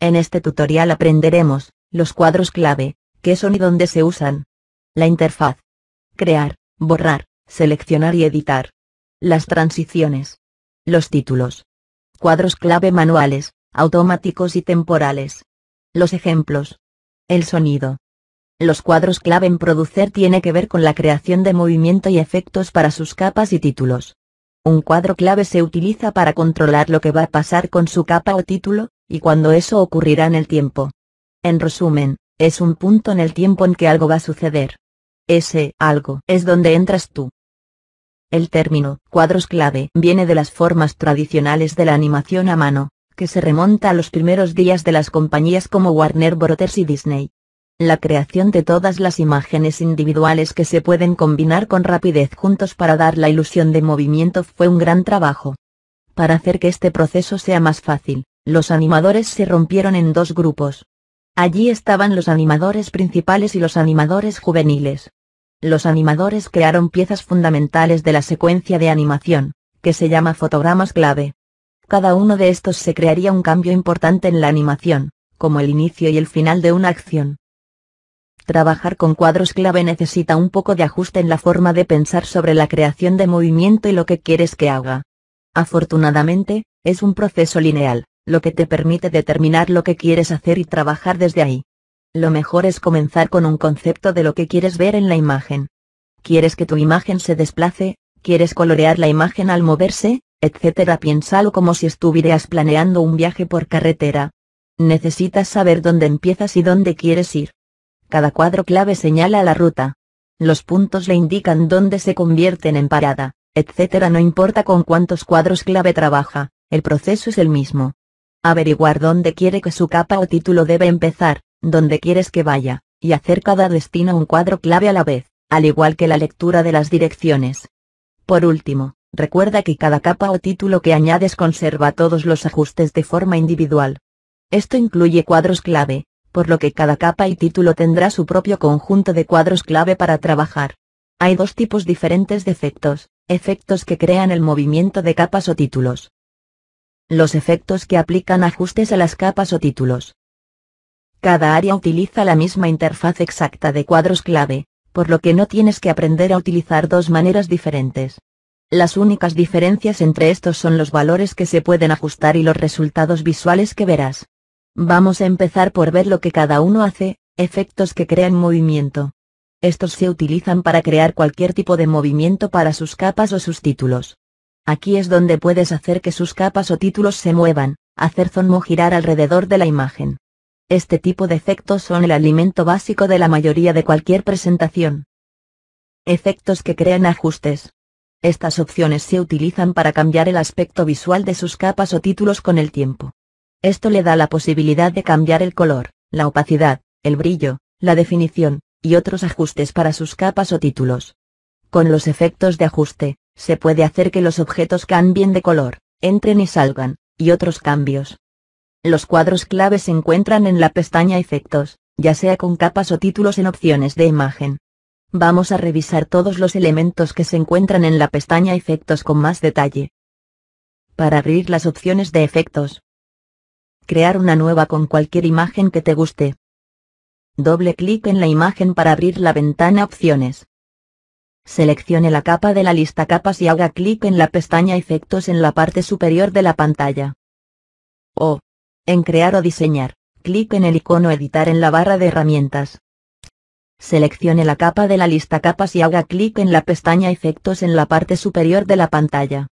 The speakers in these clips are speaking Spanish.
En este tutorial aprenderemos los cuadros clave, qué son y dónde se usan, la interfaz, crear, borrar, seleccionar y editar, las transiciones, los títulos, cuadros clave manuales, automáticos y temporales, los ejemplos, el sonido. Los cuadros clave en Producer tiene que ver con la creación de movimiento y efectos para sus capas y títulos. Un cuadro clave se utiliza para controlar lo que va a pasar con su capa o título, y cuando eso ocurrirá en el tiempo. En resumen, es un punto en el tiempo en que algo va a suceder. Ese algo es donde entras tú. El término cuadros clave viene de las formas tradicionales de la animación a mano, que se remonta a los primeros días de las compañías como Warner Bros. Y Disney. La creación de todas las imágenes individuales que se pueden combinar con rapidez juntos para dar la ilusión de movimiento fue un gran trabajo. Para hacer que este proceso sea más fácil, los animadores se rompieron en dos grupos. Allí estaban los animadores principales y los animadores juveniles. Los animadores crearon piezas fundamentales de la secuencia de animación, que se llama fotogramas clave. Cada uno de estos se crearía un cambio importante en la animación, como el inicio y el final de una acción. Trabajar con cuadros clave necesita un poco de ajuste en la forma de pensar sobre la creación de movimiento y lo que quieres que haga. Afortunadamente, es un proceso lineal, lo que te permite determinar lo que quieres hacer y trabajar desde ahí. Lo mejor es comenzar con un concepto de lo que quieres ver en la imagen. ¿Quieres que tu imagen se desplace? ¿Quieres colorear la imagen al moverse? Etcétera. Piénsalo como si estuvieras planeando un viaje por carretera. Necesitas saber dónde empiezas y dónde quieres ir. Cada cuadro clave señala la ruta. Los puntos le indican dónde se convierten en parada, etcétera. No importa con cuántos cuadros clave trabaja, el proceso es el mismo. Averiguar dónde quiere que su capa o título debe empezar, dónde quieres que vaya, y hacer cada destino un cuadro clave a la vez, al igual que la lectura de las direcciones. Por último, recuerda que cada capa o título que añades conserva todos los ajustes de forma individual. Esto incluye cuadros clave, por lo que cada capa y título tendrá su propio conjunto de cuadros clave para trabajar. Hay dos tipos diferentes de efectos: efectos que crean el movimiento de capas o títulos. Los efectos que aplican ajustes a las capas o títulos. Cada área utiliza la misma interfaz exacta de cuadros clave, por lo que no tienes que aprender a utilizar dos maneras diferentes. Las únicas diferencias entre estos son los valores que se pueden ajustar y los resultados visuales que verás. Vamos a empezar por ver lo que cada uno hace: efectos que crean movimiento. Estos se utilizan para crear cualquier tipo de movimiento para sus capas o sus títulos. Aquí es donde puedes hacer que sus capas o títulos se muevan, hacer zoom o girar alrededor de la imagen. Este tipo de efectos son el alimento básico de la mayoría de cualquier presentación. Efectos que crean ajustes. Estas opciones se utilizan para cambiar el aspecto visual de sus capas o títulos con el tiempo. Esto le da la posibilidad de cambiar el color, la opacidad, el brillo, la definición, y otros ajustes para sus capas o títulos. Con los efectos de ajuste, se puede hacer que los objetos cambien de color, entren y salgan, y otros cambios. Los cuadros clave se encuentran en la pestaña Efectos, ya sea con capas o títulos en opciones de imagen. Vamos a revisar todos los elementos que se encuentran en la pestaña Efectos con más detalle. Para abrir las opciones de efectos. Crear una nueva con cualquier imagen que te guste. Doble clic en la imagen para abrir la ventana Opciones. Seleccione la capa de la lista Capas y haga clic en la pestaña Efectos en la parte superior de la pantalla. En Crear o Diseñar, clic en el icono Editar en la barra de herramientas. Seleccione la capa de la lista Capas y haga clic en la pestaña Efectos en la parte superior de la pantalla.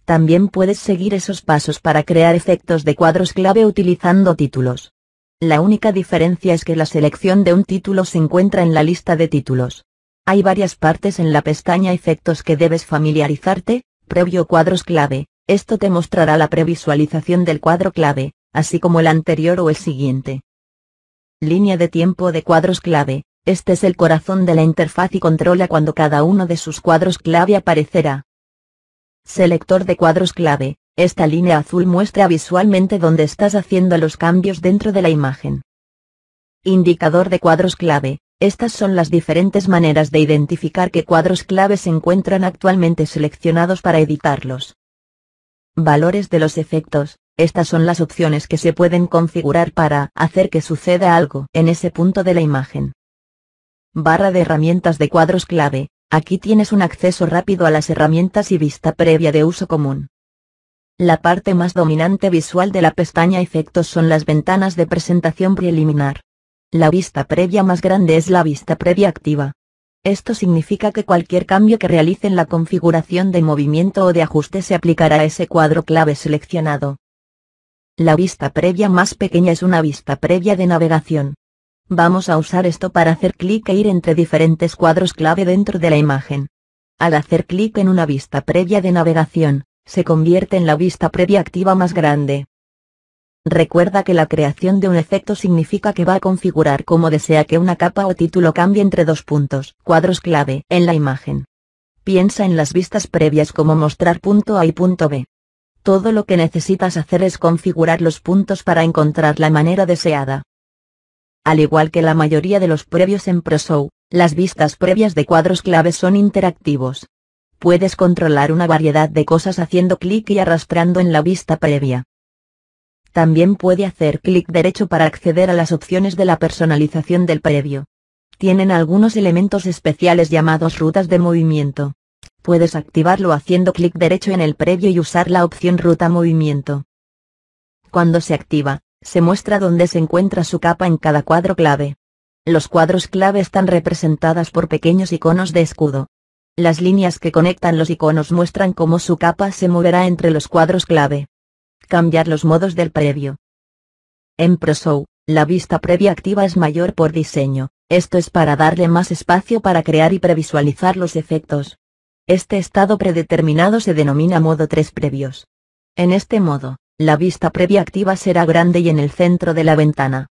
También puedes seguir esos pasos para crear efectos de cuadros clave utilizando títulos. La única diferencia es que la selección de un título se encuentra en la lista de títulos. Hay varias partes en la pestaña Efectos que debes familiarizarte. Previo cuadros clave, esto te mostrará la previsualización del cuadro clave, así como el anterior o el siguiente. Línea de tiempo de cuadros clave, este es el corazón de la interfaz y controla cuando cada uno de sus cuadros clave aparecerá. Selector de cuadros clave, esta línea azul muestra visualmente dónde estás haciendo los cambios dentro de la imagen. Indicador de cuadros clave, estas son las diferentes maneras de identificar qué cuadros clave se encuentran actualmente seleccionados para editarlos. Valores de los efectos, Estas son las opciones que se pueden configurar para hacer que suceda algo en ese punto de la imagen. Barra de herramientas de cuadros clave. Aquí tienes un acceso rápido a las herramientas y vista previa de uso común. La parte más dominante visual de la pestaña Efectos son las ventanas de presentación preliminar. La vista previa más grande es la vista previa activa. Esto significa que cualquier cambio que realice en la configuración de movimiento o de ajuste se aplicará a ese cuadro clave seleccionado. La vista previa más pequeña es una vista previa de navegación. Vamos a usar esto para hacer clic e ir entre diferentes cuadros clave dentro de la imagen. Al hacer clic en una vista previa de navegación, se convierte en la vista previa activa más grande. Recuerda que la creación de un efecto significa que va a configurar como desea que una capa o título cambie entre dos puntos, cuadros clave, en la imagen. Piensa en las vistas previas como mostrar punto A y punto B. Todo lo que necesitas hacer es configurar los puntos para encontrar la manera deseada. Al igual que la mayoría de los previos en ProShow, las vistas previas de cuadros clave son interactivos. Puedes controlar una variedad de cosas haciendo clic y arrastrando en la vista previa. También puede hacer clic derecho para acceder a las opciones de la personalización del previo. Tienen algunos elementos especiales llamados rutas de movimiento. Puedes activarlo haciendo clic derecho en el previo y usar la opción ruta movimiento. Cuando se activa, se muestra dónde se encuentra su capa en cada cuadro clave. Los cuadros clave están representadas por pequeños iconos de escudo. Las líneas que conectan los iconos muestran cómo su capa se moverá entre los cuadros clave. Cambiar los modos del previo. En ProShow, la vista previa activa es mayor por diseño. Esto es para darle más espacio para crear y previsualizar los efectos. Este estado predeterminado se denomina modo 3 previos. En este modo, la vista previa activa será grande y en el centro de la ventana.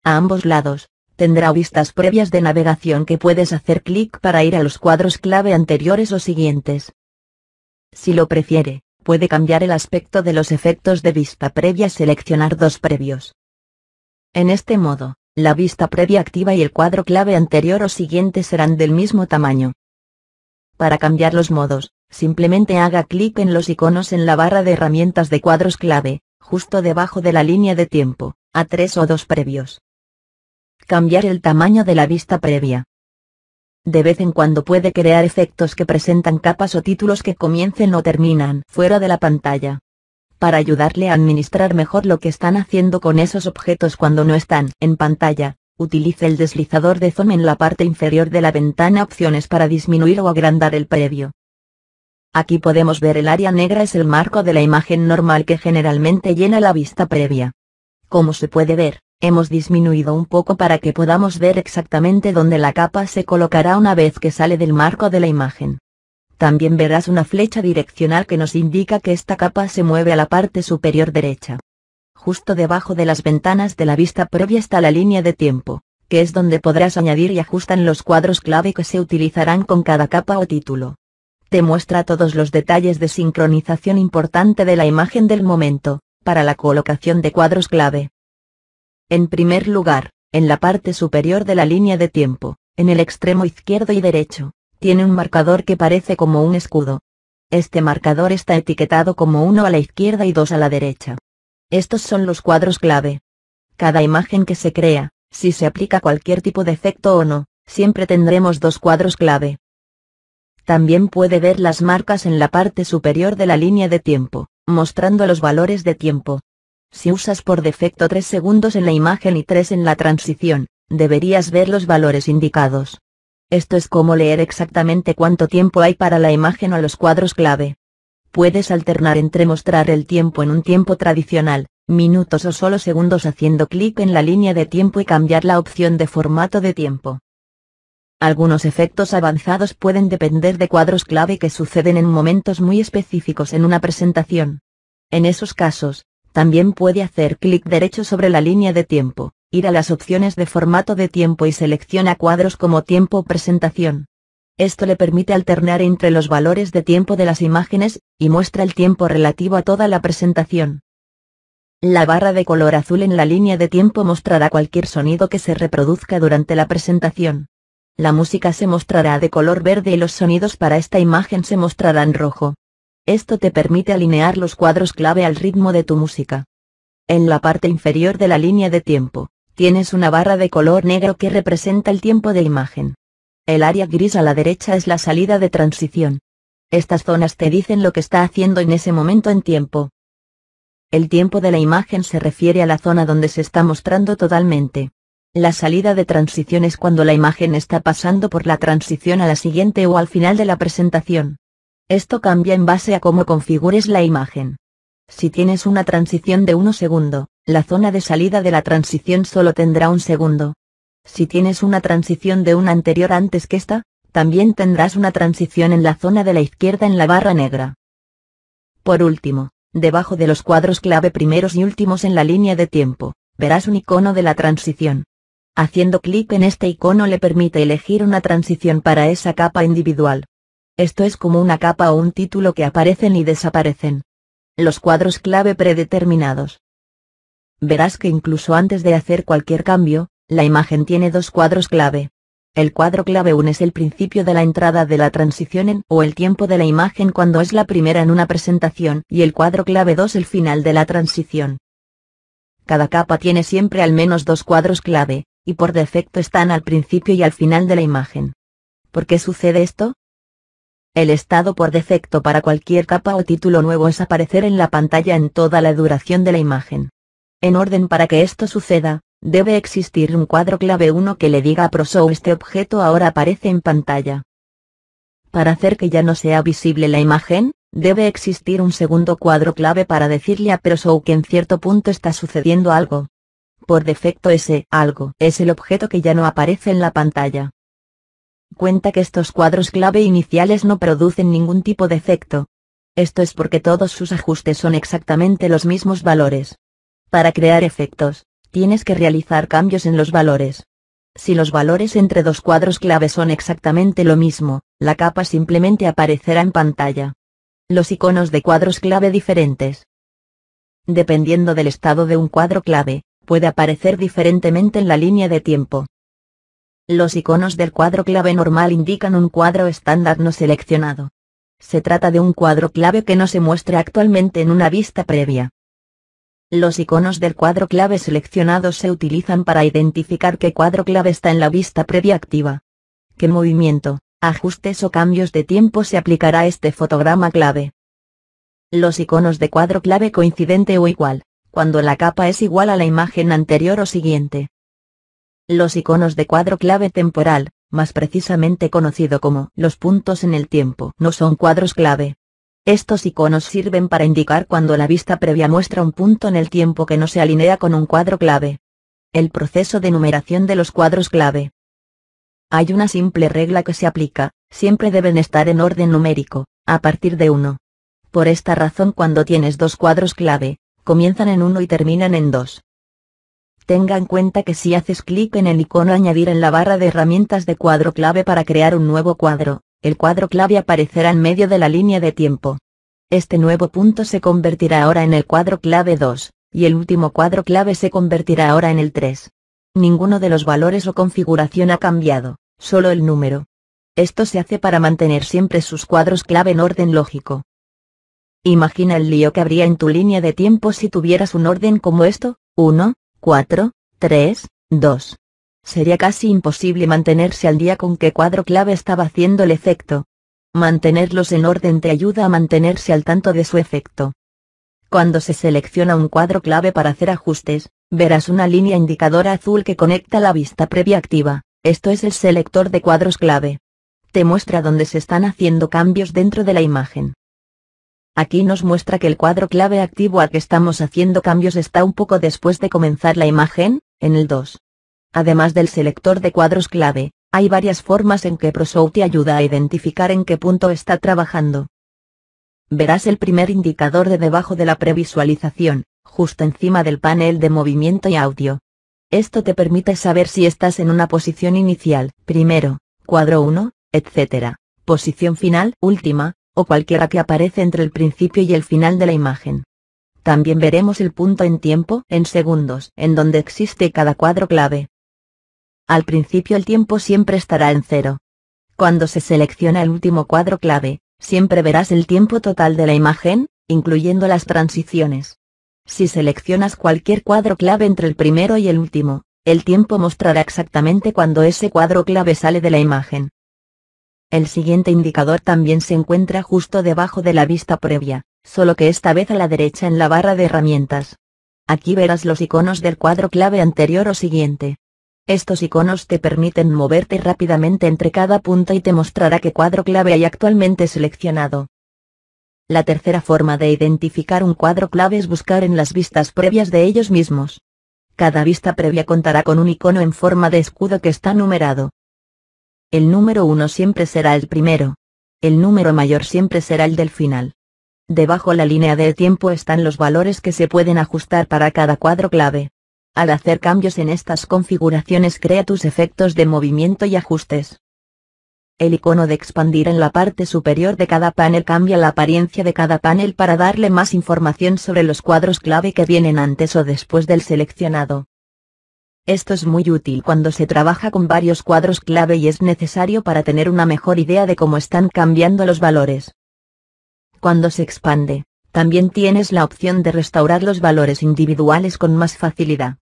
A ambos lados, tendrá vistas previas de navegación que puedes hacer clic para ir a los cuadros clave anteriores o siguientes. Si lo prefiere, puede cambiar el aspecto de los efectos de vista previa y seleccionar dos previos. En este modo, la vista previa activa y el cuadro clave anterior o siguiente serán del mismo tamaño. Para cambiar los modos, simplemente haga clic en los iconos en la barra de herramientas de cuadros clave, justo debajo de la línea de tiempo, a 3 o 2 previos. Cambiar el tamaño de la vista previa. De vez en cuando puede crear efectos que presentan capas o títulos que comiencen o terminan fuera de la pantalla. Para ayudarle a administrar mejor lo que están haciendo con esos objetos cuando no están en pantalla, utilice el deslizador de zoom en la parte inferior de la ventana Opciones para disminuir o agrandar el previo. Aquí podemos ver el área negra es el marco de la imagen normal que generalmente llena la vista previa. Como se puede ver, hemos disminuido un poco para que podamos ver exactamente dónde la capa se colocará una vez que sale del marco de la imagen. También verás una flecha direccional que nos indica que esta capa se mueve a la parte superior derecha. Justo debajo de las ventanas de la vista previa está la línea de tiempo, que es donde podrás añadir y ajustar los cuadros clave que se utilizarán con cada capa o título. Te muestra todos los detalles de sincronización importante de la imagen del momento, para la colocación de cuadros clave. En primer lugar, en la parte superior de la línea de tiempo, en el extremo izquierdo y derecho, tiene un marcador que parece como un escudo. Este marcador está etiquetado como 1 a la izquierda y 2 a la derecha. Estos son los cuadros clave. Cada imagen que se crea, si se aplica cualquier tipo de efecto o no, siempre tendremos dos cuadros clave. También puede ver las marcas en la parte superior de la línea de tiempo, mostrando los valores de tiempo. Si usas por defecto 3 segundos en la imagen y 3 en la transición, deberías ver los valores indicados. Esto es como leer exactamente cuánto tiempo hay para la imagen o los cuadros clave. Puedes alternar entre mostrar el tiempo en un tiempo tradicional, minutos o solo segundos haciendo clic en la línea de tiempo y cambiar la opción de formato de tiempo. Algunos efectos avanzados pueden depender de cuadros clave que suceden en momentos muy específicos en una presentación. En esos casos, también puede hacer clic derecho sobre la línea de tiempo, ir a las opciones de formato de tiempo y selecciona cuadros como tiempo o presentación. Esto le permite alternar entre los valores de tiempo de las imágenes, y muestra el tiempo relativo a toda la presentación. La barra de color azul en la línea de tiempo mostrará cualquier sonido que se reproduzca durante la presentación. La música se mostrará de color verde y los sonidos para esta imagen se mostrarán rojo. Esto te permite alinear los cuadros clave al ritmo de tu música. En la parte inferior de la línea de tiempo, tienes una barra de color negro que representa el tiempo de imagen. El área gris a la derecha es la salida de transición. Estas zonas te dicen lo que está haciendo en ese momento en tiempo. El tiempo de la imagen se refiere a la zona donde se está mostrando totalmente. La salida de transición es cuando la imagen está pasando por la transición a la siguiente o al final de la presentación. Esto cambia en base a cómo configures la imagen. Si tienes una transición de 1 segundo, la zona de salida de la transición solo tendrá 1 segundo. Si tienes una transición de una anterior antes que esta, también tendrás una transición en la zona de la izquierda en la barra negra. Por último, debajo de los cuadros clave primeros y últimos en la línea de tiempo, verás un icono de la transición. Haciendo clic en este icono le permite elegir una transición para esa capa individual. Esto es como una capa o un título que aparecen y desaparecen. Los cuadros clave predeterminados. Verás que incluso antes de hacer cualquier cambio, la imagen tiene 2 cuadros clave. El cuadro clave 1 es el principio de la entrada de la transición en o el tiempo de la imagen cuando es la primera en una presentación y el cuadro clave 2 el final de la transición. Cada capa tiene siempre al menos 2 cuadros clave, y por defecto están al principio y al final de la imagen. ¿Por qué sucede esto? El estado por defecto para cualquier capa o título nuevo es aparecer en la pantalla en toda la duración de la imagen. En orden para que esto suceda, debe existir un cuadro clave 1 que le diga a ProShow este objeto ahora aparece en pantalla. Para hacer que ya no sea visible la imagen, debe existir un segundo cuadro clave para decirle a ProShow que en cierto punto está sucediendo algo. Por defecto ese algo es el objeto que ya no aparece en la pantalla. Cuenta que estos cuadros clave iniciales no producen ningún tipo de efecto. Esto es porque todos sus ajustes son exactamente los mismos valores. Para crear efectos, tienes que realizar cambios en los valores. Si los valores entre 2 cuadros clave son exactamente lo mismo, la capa simplemente aparecerá en pantalla. Los iconos de cuadros clave diferentes. Dependiendo del estado de un cuadro clave, puede aparecer diferentemente en la línea de tiempo. Los iconos del cuadro clave normal indican un cuadro estándar no seleccionado. Se trata de un cuadro clave que no se muestra actualmente en una vista previa. Los iconos del cuadro clave seleccionado se utilizan para identificar qué cuadro clave está en la vista previa activa. ¿Qué movimiento, ajustes o cambios de tiempo se aplicará a este fotograma clave? Los iconos de cuadro clave coincidente o igual, cuando la capa es igual a la imagen anterior o siguiente. Los iconos de cuadro clave temporal, más precisamente conocido como los puntos en el tiempo, no son cuadros clave. Estos iconos sirven para indicar cuando la vista previa muestra un punto en el tiempo que no se alinea con un cuadro clave. El proceso de numeración de los cuadros clave. Hay una simple regla que se aplica, siempre deben estar en orden numérico, a partir de 1. Por esta razón cuando tienes 2 cuadros clave, comienzan en 1 y terminan en 2. Tenga en cuenta que si haces clic en el icono añadir en la barra de herramientas de cuadro clave para crear un nuevo cuadro, el cuadro clave aparecerá en medio de la línea de tiempo. Este nuevo punto se convertirá ahora en el cuadro clave 2, y el último cuadro clave se convertirá ahora en el 3. Ninguno de los valores o configuración ha cambiado, solo el número. Esto se hace para mantener siempre sus cuadros clave en orden lógico. Imagina el lío que habría en tu línea de tiempo si tuvieras un orden como esto, 1, 4, 3, 2. Sería casi imposible mantenerse al día con qué cuadro clave estaba haciendo el efecto. Mantenerlos en orden te ayuda a mantenerse al tanto de su efecto. Cuando se selecciona un cuadro clave para hacer ajustes, verás una línea indicadora azul que conecta la vista previa activa, esto es el selector de cuadros clave. Te muestra dónde se están haciendo cambios dentro de la imagen. Aquí nos muestra que el cuadro clave activo al que estamos haciendo cambios está un poco después de comenzar la imagen, en el 2. Además del selector de cuadros clave, hay varias formas en que ProShow te ayuda a identificar en qué punto está trabajando. Verás el primer indicador de debajo de la previsualización, justo encima del panel de movimiento y audio. Esto te permite saber si estás en una posición inicial, primero, cuadro 1, etc., posición final, última, o cualquiera que aparece entre el principio y el final de la imagen. También veremos el punto en tiempo, en segundos, en donde existe cada cuadro clave. Al principio el tiempo siempre estará en 0. Cuando se selecciona el último cuadro clave, Siempre verás el tiempo total de la imagen, incluyendo las transiciones. Si seleccionas cualquier cuadro clave entre el primero y el último, el tiempo mostrará exactamente cuando ese cuadro clave sale de la imagen. El siguiente indicador también se encuentra justo debajo de la vista previa, solo que esta vez a la derecha en la barra de herramientas. Aquí verás los iconos del cuadro clave anterior o siguiente. Estos iconos te permiten moverte rápidamente entre cada punto y te mostrará qué cuadro clave hay actualmente seleccionado. La tercera forma de identificar un cuadro clave es buscar en las vistas previas de ellos mismos. Cada vista previa contará con un icono en forma de escudo que está numerado. El número 1 siempre será el primero. El número mayor siempre será el del final. Debajo la línea del tiempo están los valores que se pueden ajustar para cada cuadro clave. Al hacer cambios en estas configuraciones crea tus efectos de movimiento y ajustes. El icono de expandir en la parte superior de cada panel cambia la apariencia de cada panel para darle más información sobre los cuadros clave que vienen antes o después del seleccionado. Esto es muy útil cuando se trabaja con varios cuadros clave y es necesario para tener una mejor idea de cómo están cambiando los valores. Cuando se expande, también tienes la opción de restaurar los valores individuales con más facilidad.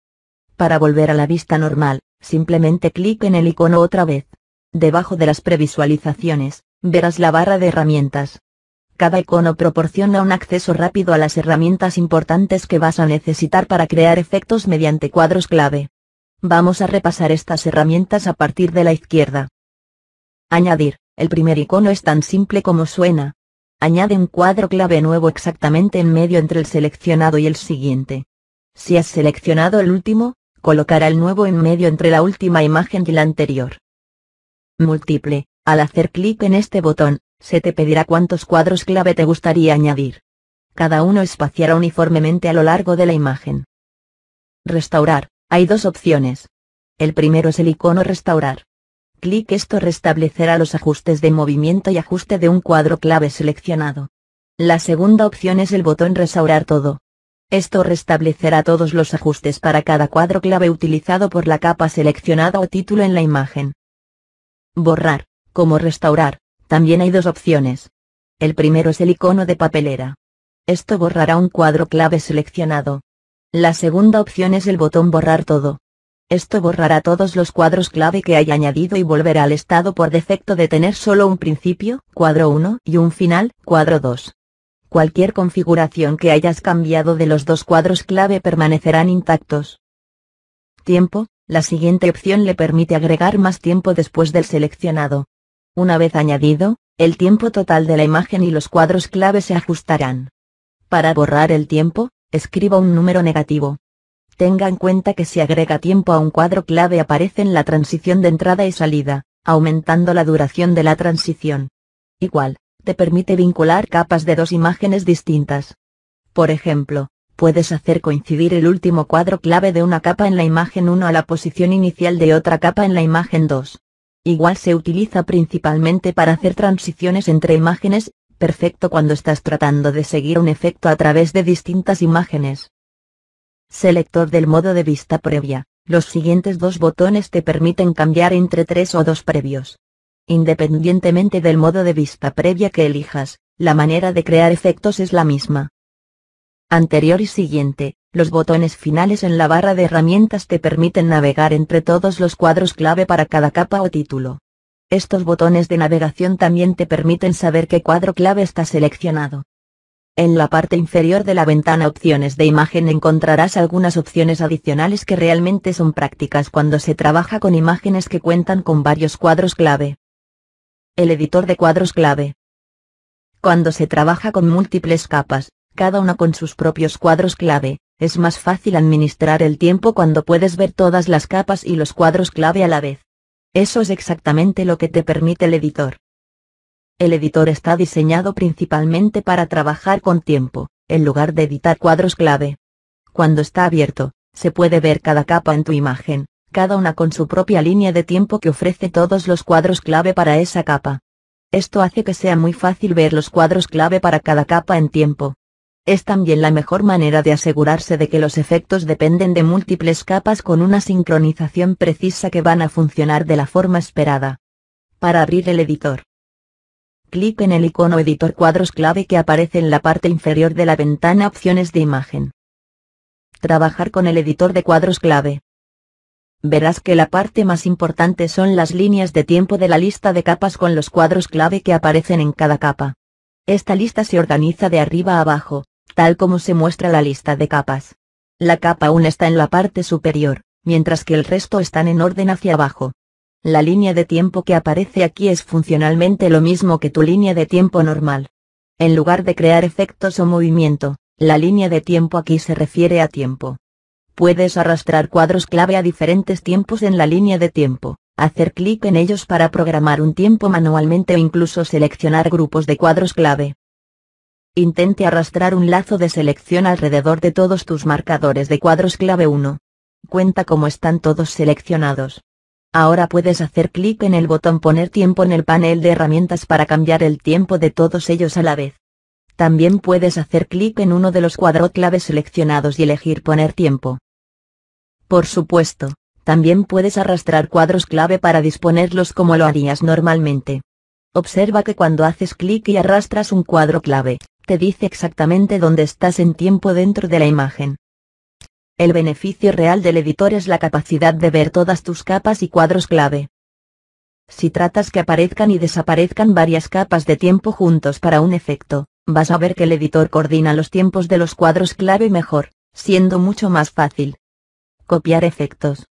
Para volver a la vista normal, simplemente clic en el icono otra vez. Debajo de las previsualizaciones, verás la barra de herramientas. Cada icono proporciona un acceso rápido a las herramientas importantes que vas a necesitar para crear efectos mediante cuadros clave. Vamos a repasar estas herramientas a partir de la izquierda. Añadir, el primer icono es tan simple como suena. Añade un cuadro clave nuevo exactamente en medio entre el seleccionado y el siguiente. Si has seleccionado el último, colocará el nuevo en medio entre la última imagen y la anterior. Múltiple, al hacer clic en este botón, se te pedirá cuántos cuadros clave te gustaría añadir. Cada uno espaciará uniformemente a lo largo de la imagen. Restaurar, hay dos opciones. El primero es el icono restaurar. Clic esto restablecerá los ajustes de movimiento y ajuste de un cuadro clave seleccionado. La segunda opción es el botón restaurar todo. Esto restablecerá todos los ajustes para cada cuadro clave utilizado por la capa seleccionada o título en la imagen. Borrar, como restaurar, también hay dos opciones. El primero es el icono de papelera. Esto borrará un cuadro clave seleccionado. La segunda opción es el botón borrar todo. Esto borrará todos los cuadros clave que haya añadido y volverá al estado por defecto de tener solo un principio, cuadro 1, y un final, cuadro 2. Cualquier configuración que hayas cambiado de los dos cuadros clave permanecerán intactos. Tiempo, la siguiente opción le permite agregar más tiempo después del seleccionado. Una vez añadido, el tiempo total de la imagen y los cuadros clave se ajustarán. Para borrar el tiempo, escriba un número negativo. Tenga en cuenta que si agrega tiempo a un cuadro clave aparece en la transición de entrada y salida, aumentando la duración de la transición. Igual, te permite vincular capas de dos imágenes distintas. Por ejemplo, puedes hacer coincidir el último cuadro clave de una capa en la imagen 1 a la posición inicial de otra capa en la imagen 2. Igual se utiliza principalmente para hacer transiciones entre imágenes, perfecto cuando estás tratando de seguir un efecto a través de distintas imágenes. Selector del modo de vista previa. Los siguientes dos botones te permiten cambiar entre 3 o 2 previos. Independientemente del modo de vista previa que elijas, la manera de crear efectos es la misma. Anterior y siguiente, los botones finales en la barra de herramientas te permiten navegar entre todos los cuadros clave para cada capa o título. Estos botones de navegación también te permiten saber qué cuadro clave está seleccionado. En la parte inferior de la ventana Opciones de imagen encontrarás algunas opciones adicionales que realmente son prácticas cuando se trabaja con imágenes que cuentan con varios cuadros clave. El editor de cuadros clave. Cuando se trabaja con múltiples capas, cada una con sus propios cuadros clave, es más fácil administrar el tiempo cuando puedes ver todas las capas y los cuadros clave a la vez. Eso es exactamente lo que te permite el editor. El editor está diseñado principalmente para trabajar con tiempo, en lugar de editar cuadros clave. Cuando está abierto, se puede ver cada capa en tu imagen, cada una con su propia línea de tiempo que ofrece todos los cuadros clave para esa capa. Esto hace que sea muy fácil ver los cuadros clave para cada capa en tiempo. Es también la mejor manera de asegurarse de que los efectos dependen de múltiples capas con una sincronización precisa que van a funcionar de la forma esperada. Para abrir el editor. Clic en el icono Editor Cuadros Clave que aparece en la parte inferior de la ventana Opciones de imagen. Trabajar con el editor de cuadros clave. Verás que la parte más importante son las líneas de tiempo de la lista de capas con los cuadros clave que aparecen en cada capa. Esta lista se organiza de arriba a abajo, tal como se muestra la lista de capas. La capa 1 está en la parte superior, mientras que el resto están en orden hacia abajo. La línea de tiempo que aparece aquí es funcionalmente lo mismo que tu línea de tiempo normal. En lugar de crear efectos o movimiento, la línea de tiempo aquí se refiere a tiempo. Puedes arrastrar cuadros clave a diferentes tiempos en la línea de tiempo, hacer clic en ellos para programar un tiempo manualmente o incluso seleccionar grupos de cuadros clave. Intente arrastrar un lazo de selección alrededor de todos tus marcadores de cuadros clave 1. Cuenta cómo están todos seleccionados. Ahora puedes hacer clic en el botón Poner tiempo en el panel de herramientas para cambiar el tiempo de todos ellos a la vez. También puedes hacer clic en uno de los cuadros clave seleccionados y elegir Poner tiempo. Por supuesto, también puedes arrastrar cuadros clave para disponerlos como lo harías normalmente. Observa que cuando haces clic y arrastras un cuadro clave, te dice exactamente dónde estás en tiempo dentro de la imagen. El beneficio real del editor es la capacidad de ver todas tus capas y cuadros clave. Si tratas que aparezcan y desaparezcan varias capas de tiempo juntos para un efecto, vas a ver que el editor coordina los tiempos de los cuadros clave mejor, siendo mucho más fácil. Copiar efectos.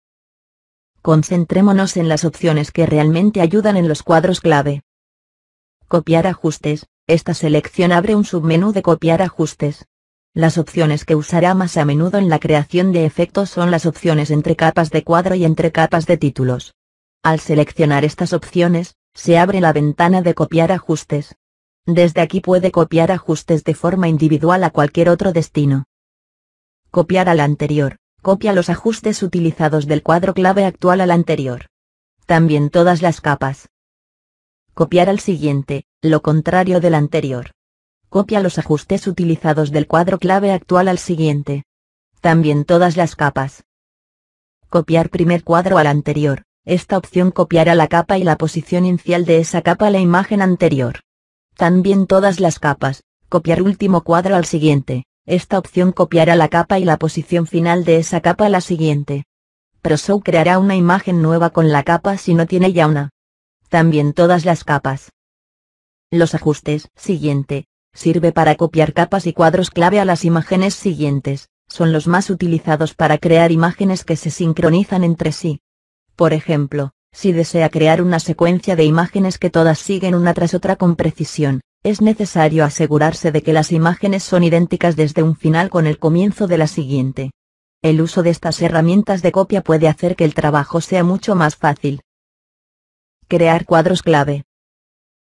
Concentrémonos en las opciones que realmente ayudan en los cuadros clave. Copiar ajustes. Esta selección abre un submenú de copiar ajustes. Las opciones que usará más a menudo en la creación de efectos son las opciones entre capas de cuadro y entre capas de títulos. Al seleccionar estas opciones, se abre la ventana de copiar ajustes. Desde aquí puede copiar ajustes de forma individual a cualquier otro destino. Copiar al anterior. Copia los ajustes utilizados del cuadro clave actual al anterior. También todas las capas. Copiar al siguiente, lo contrario del anterior. Copia los ajustes utilizados del cuadro clave actual al siguiente. También todas las capas. Copiar primer cuadro al anterior. Esta opción copiará la capa y la posición inicial de esa capa a la imagen anterior. También todas las capas. Copiar último cuadro al siguiente. Esta opción copiará la capa y la posición final de esa capa a la siguiente. ProShow creará una imagen nueva con la capa si no tiene ya una. También todas las capas. Los ajustes siguiente. Sirve para copiar capas y cuadros clave a las imágenes siguientes, son los más utilizados para crear imágenes que se sincronizan entre sí. Por ejemplo, si desea crear una secuencia de imágenes que todas siguen una tras otra con precisión, es necesario asegurarse de que las imágenes son idénticas desde un final con el comienzo de la siguiente. El uso de estas herramientas de copia puede hacer que el trabajo sea mucho más fácil. Crear cuadros clave.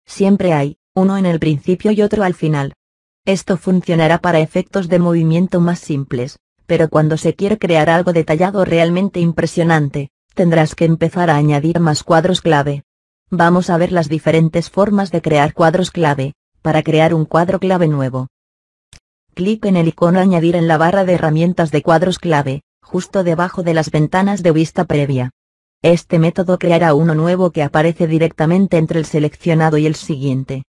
Siempre hay uno en el principio y otro al final. Esto funcionará para efectos de movimiento más simples, pero cuando se quiere crear algo detallado o realmente impresionante, tendrás que empezar a añadir más cuadros clave. Vamos a ver las diferentes formas de crear cuadros clave, para crear un cuadro clave nuevo. Clic en el icono Añadir en la barra de herramientas de cuadros clave, justo debajo de las ventanas de vista previa. Este método creará uno nuevo que aparece directamente entre el seleccionado y el siguiente.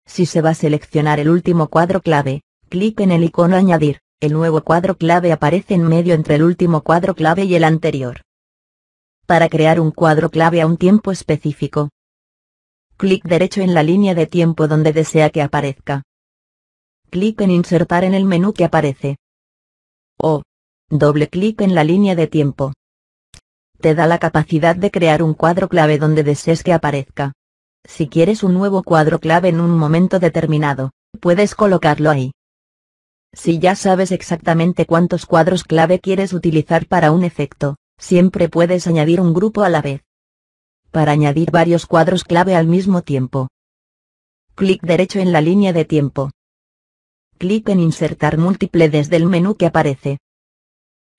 Si se va a seleccionar el último cuadro clave, clic en el icono Añadir, el nuevo cuadro clave aparece en medio entre el último cuadro clave y el anterior. Para crear un cuadro clave a un tiempo específico, clic derecho en la línea de tiempo donde desea que aparezca. Clic en Insertar en el menú que aparece. O doble clic en la línea de tiempo. Te da la capacidad de crear un cuadro clave donde desees que aparezca. Si quieres un nuevo cuadro clave en un momento determinado, puedes colocarlo ahí. Si ya sabes exactamente cuántos cuadros clave quieres utilizar para un efecto, siempre puedes añadir un grupo a la vez. Para añadir varios cuadros clave al mismo tiempo, clic derecho en la línea de tiempo. Clic en Insertar múltiple desde el menú que aparece.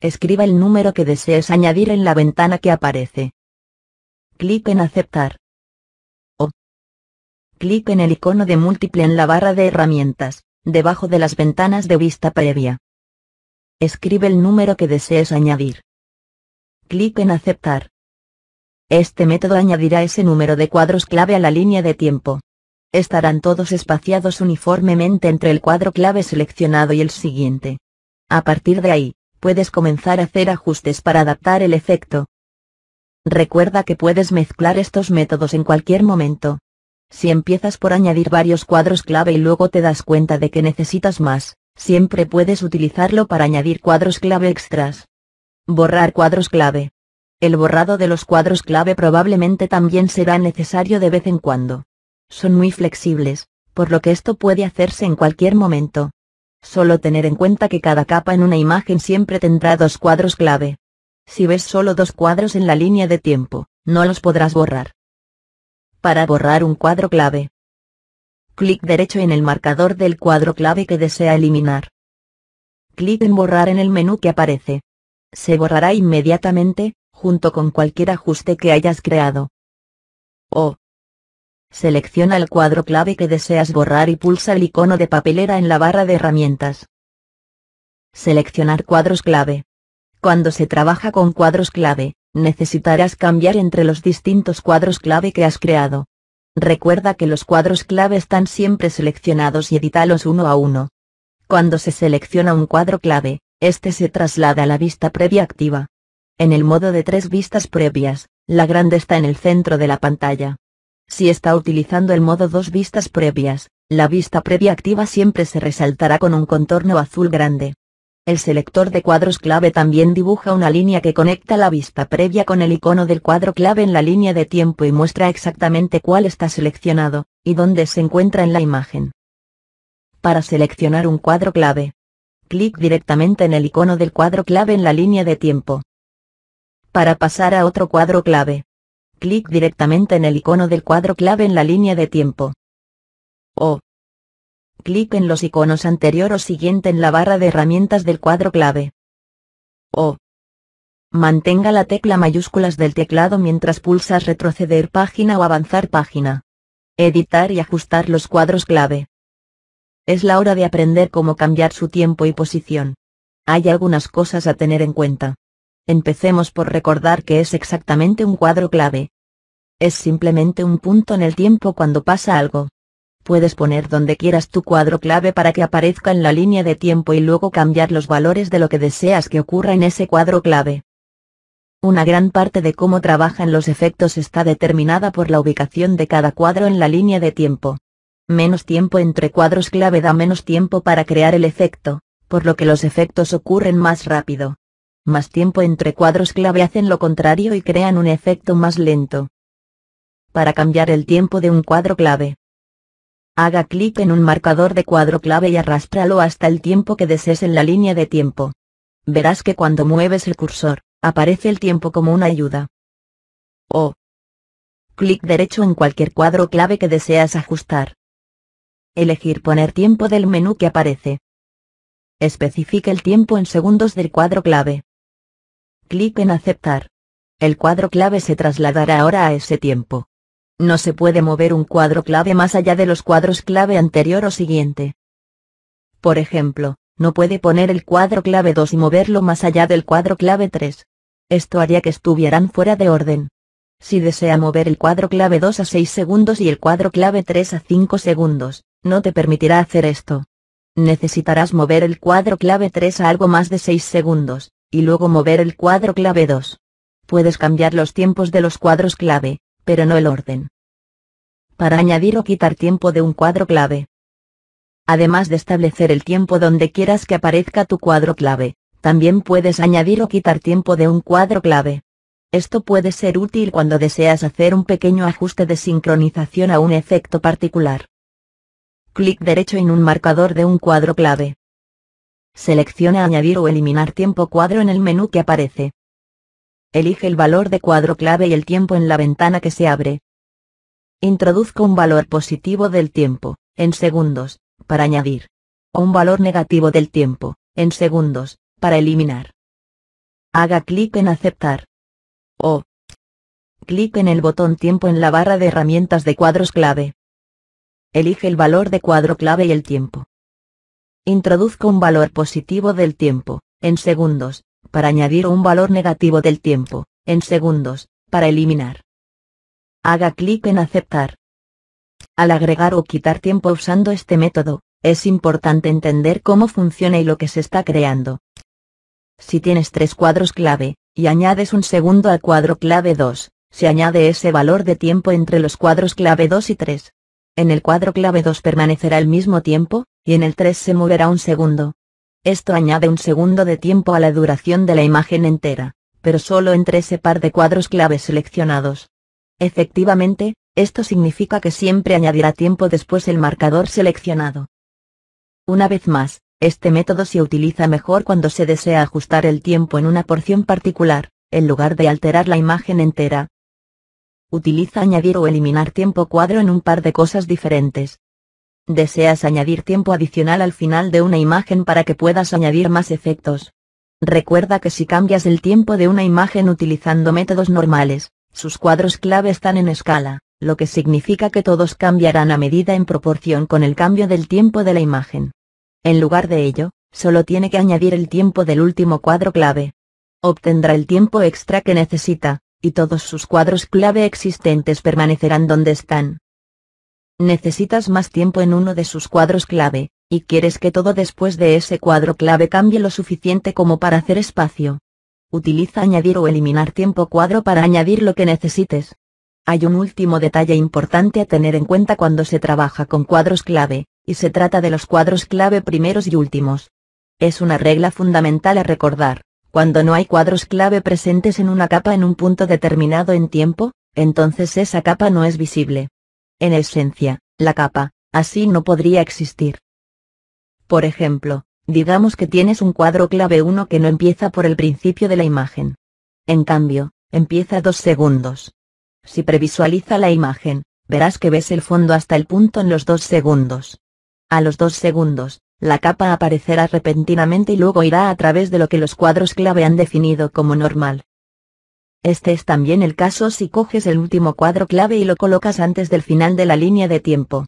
Escriba el número que desees añadir en la ventana que aparece. Clic en Aceptar. Clic en el icono de múltiple en la barra de herramientas, debajo de las ventanas de vista previa. Escribe el número que desees añadir. Clic en Aceptar. Este método añadirá ese número de cuadros clave a la línea de tiempo. Estarán todos espaciados uniformemente entre el cuadro clave seleccionado y el siguiente. A partir de ahí, puedes comenzar a hacer ajustes para adaptar el efecto. Recuerda que puedes mezclar estos métodos en cualquier momento. Si empiezas por añadir varios cuadros clave y luego te das cuenta de que necesitas más, siempre puedes utilizarlo para añadir cuadros clave extras. Borrar cuadros clave. El borrado de los cuadros clave probablemente también será necesario de vez en cuando. Son muy flexibles, por lo que esto puede hacerse en cualquier momento. Solo tener en cuenta que cada capa en una imagen siempre tendrá dos cuadros clave. Si ves solo dos cuadros en la línea de tiempo, no los podrás borrar. Para borrar un cuadro clave, clic derecho en el marcador del cuadro clave que desea eliminar. Clic en borrar en el menú que aparece. Se borrará inmediatamente, junto con cualquier ajuste que hayas creado. O. Selecciona el cuadro clave que deseas borrar y pulsa el icono de papelera en la barra de herramientas. Seleccionar cuadros clave. Cuando se trabaja con cuadros clave, necesitarás cambiar entre los distintos cuadros clave que has creado. Recuerda que los cuadros clave están siempre seleccionados y edítalos uno a uno. Cuando se selecciona un cuadro clave, este se traslada a la vista previa activa. En el modo de 3 vistas previas, la grande está en el centro de la pantalla. Si está utilizando el modo 2 vistas previas, la vista previa activa siempre se resaltará con un contorno azul grande. El selector de cuadros clave también dibuja una línea que conecta la vista previa con el icono del cuadro clave en la línea de tiempo y muestra exactamente cuál está seleccionado, y dónde se encuentra en la imagen. Para seleccionar un cuadro clave, clic directamente en el icono del cuadro clave en la línea de tiempo. Para pasar a otro cuadro clave, clic directamente en el icono del cuadro clave en la línea de tiempo. O. Clic en los iconos anterior o siguiente en la barra de herramientas del cuadro clave. O. Mantenga la tecla mayúsculas del teclado mientras pulsas retroceder página o avanzar página. Editar y ajustar los cuadros clave. Es la hora de aprender cómo cambiar su tiempo y posición. Hay algunas cosas a tener en cuenta. Empecemos por recordar qué es exactamente un cuadro clave. Es simplemente un punto en el tiempo cuando pasa algo. Puedes poner donde quieras tu cuadro clave para que aparezca en la línea de tiempo y luego cambiar los valores de lo que deseas que ocurra en ese cuadro clave. Una gran parte de cómo trabajan los efectos está determinada por la ubicación de cada cuadro en la línea de tiempo. Menos tiempo entre cuadros clave da menos tiempo para crear el efecto, por lo que los efectos ocurren más rápido. Más tiempo entre cuadros clave hacen lo contrario y crean un efecto más lento. Para cambiar el tiempo de un cuadro clave, haga clic en un marcador de cuadro clave y arrástralo hasta el tiempo que desees en la línea de tiempo. Verás que cuando mueves el cursor, aparece el tiempo como una ayuda. O. Clic derecho en cualquier cuadro clave que deseas ajustar. Elegir poner tiempo del menú que aparece. Especifique el tiempo en segundos del cuadro clave. Clic en aceptar. El cuadro clave se trasladará ahora a ese tiempo. No se puede mover un cuadro clave más allá de los cuadros clave anterior o siguiente. Por ejemplo, no puede poner el cuadro clave 2 y moverlo más allá del cuadro clave 3. Esto haría que estuvieran fuera de orden. Si desea mover el cuadro clave 2 a 6 segundos y el cuadro clave 3 a 5 segundos, no te permitirá hacer esto. Necesitarás mover el cuadro clave 3 a algo más de 6 segundos, y luego mover el cuadro clave 2. Puedes cambiar los tiempos de los cuadros clave, pero no el orden. Para añadir o quitar tiempo de un cuadro clave. Además de establecer el tiempo donde quieras que aparezca tu cuadro clave, también puedes añadir o quitar tiempo de un cuadro clave. Esto puede ser útil cuando deseas hacer un pequeño ajuste de sincronización a un efecto particular. Clic derecho en un marcador de un cuadro clave. Selecciona añadir o eliminar tiempo cuadro en el menú que aparece. Elige el valor de cuadro clave y el tiempo en la ventana que se abre. Introduzca un valor positivo del tiempo, en segundos, para añadir. O un valor negativo del tiempo, en segundos, para eliminar. Haga clic en aceptar. O. Clic en el botón tiempo en la barra de herramientas de cuadros clave. Elige el valor de cuadro clave y el tiempo. Introduzca un valor positivo del tiempo, en segundos, para añadir un valor negativo del tiempo, en segundos, para eliminar. Haga clic en aceptar. Al agregar o quitar tiempo usando este método, es importante entender cómo funciona y lo que se está creando. Si tienes 3 cuadros clave, y añades un segundo al cuadro clave 2, se añade ese valor de tiempo entre los cuadros clave 2 y 3. En el cuadro clave 2 permanecerá el mismo tiempo, y en el 3 se moverá un segundo. Esto añade un segundo de tiempo a la duración de la imagen entera, pero solo entre ese par de cuadros clave seleccionados. Efectivamente, esto significa que siempre añadirá tiempo después el marcador seleccionado. Una vez más, este método se utiliza mejor cuando se desea ajustar el tiempo en una porción particular, en lugar de alterar la imagen entera. Utiliza añadir o eliminar tiempo cuadro en un par de cosas diferentes. ¿Deseas añadir tiempo adicional al final de una imagen para que puedas añadir más efectos? Recuerda que si cambias el tiempo de una imagen utilizando métodos normales, sus cuadros clave están en escala, lo que significa que todos cambiarán a medida en proporción con el cambio del tiempo de la imagen. En lugar de ello, solo tiene que añadir el tiempo del último cuadro clave. Obtendrá el tiempo extra que necesita, y todos sus cuadros clave existentes permanecerán donde están. Necesitas más tiempo en uno de sus cuadros clave, y quieres que todo después de ese cuadro clave cambie lo suficiente como para hacer espacio. Utiliza añadir o eliminar tiempo cuadro para añadir lo que necesites. Hay un último detalle importante a tener en cuenta cuando se trabaja con cuadros clave, y se trata de los cuadros clave primeros y últimos. Es una regla fundamental a recordar: cuando no hay cuadros clave presentes en una capa en un punto determinado en tiempo, entonces esa capa no es visible. En esencia, la capa, así no podría existir. Por ejemplo, digamos que tienes un cuadro clave 1 que no empieza por el principio de la imagen. En cambio, empieza 2 segundos. Si previsualiza la imagen, verás que ves el fondo hasta el punto en los 2 segundos. A los 2 segundos, la capa aparecerá repentinamente y luego irá a través de lo que los cuadros clave han definido como normal. Este es también el caso si coges el último cuadro clave y lo colocas antes del final de la línea de tiempo.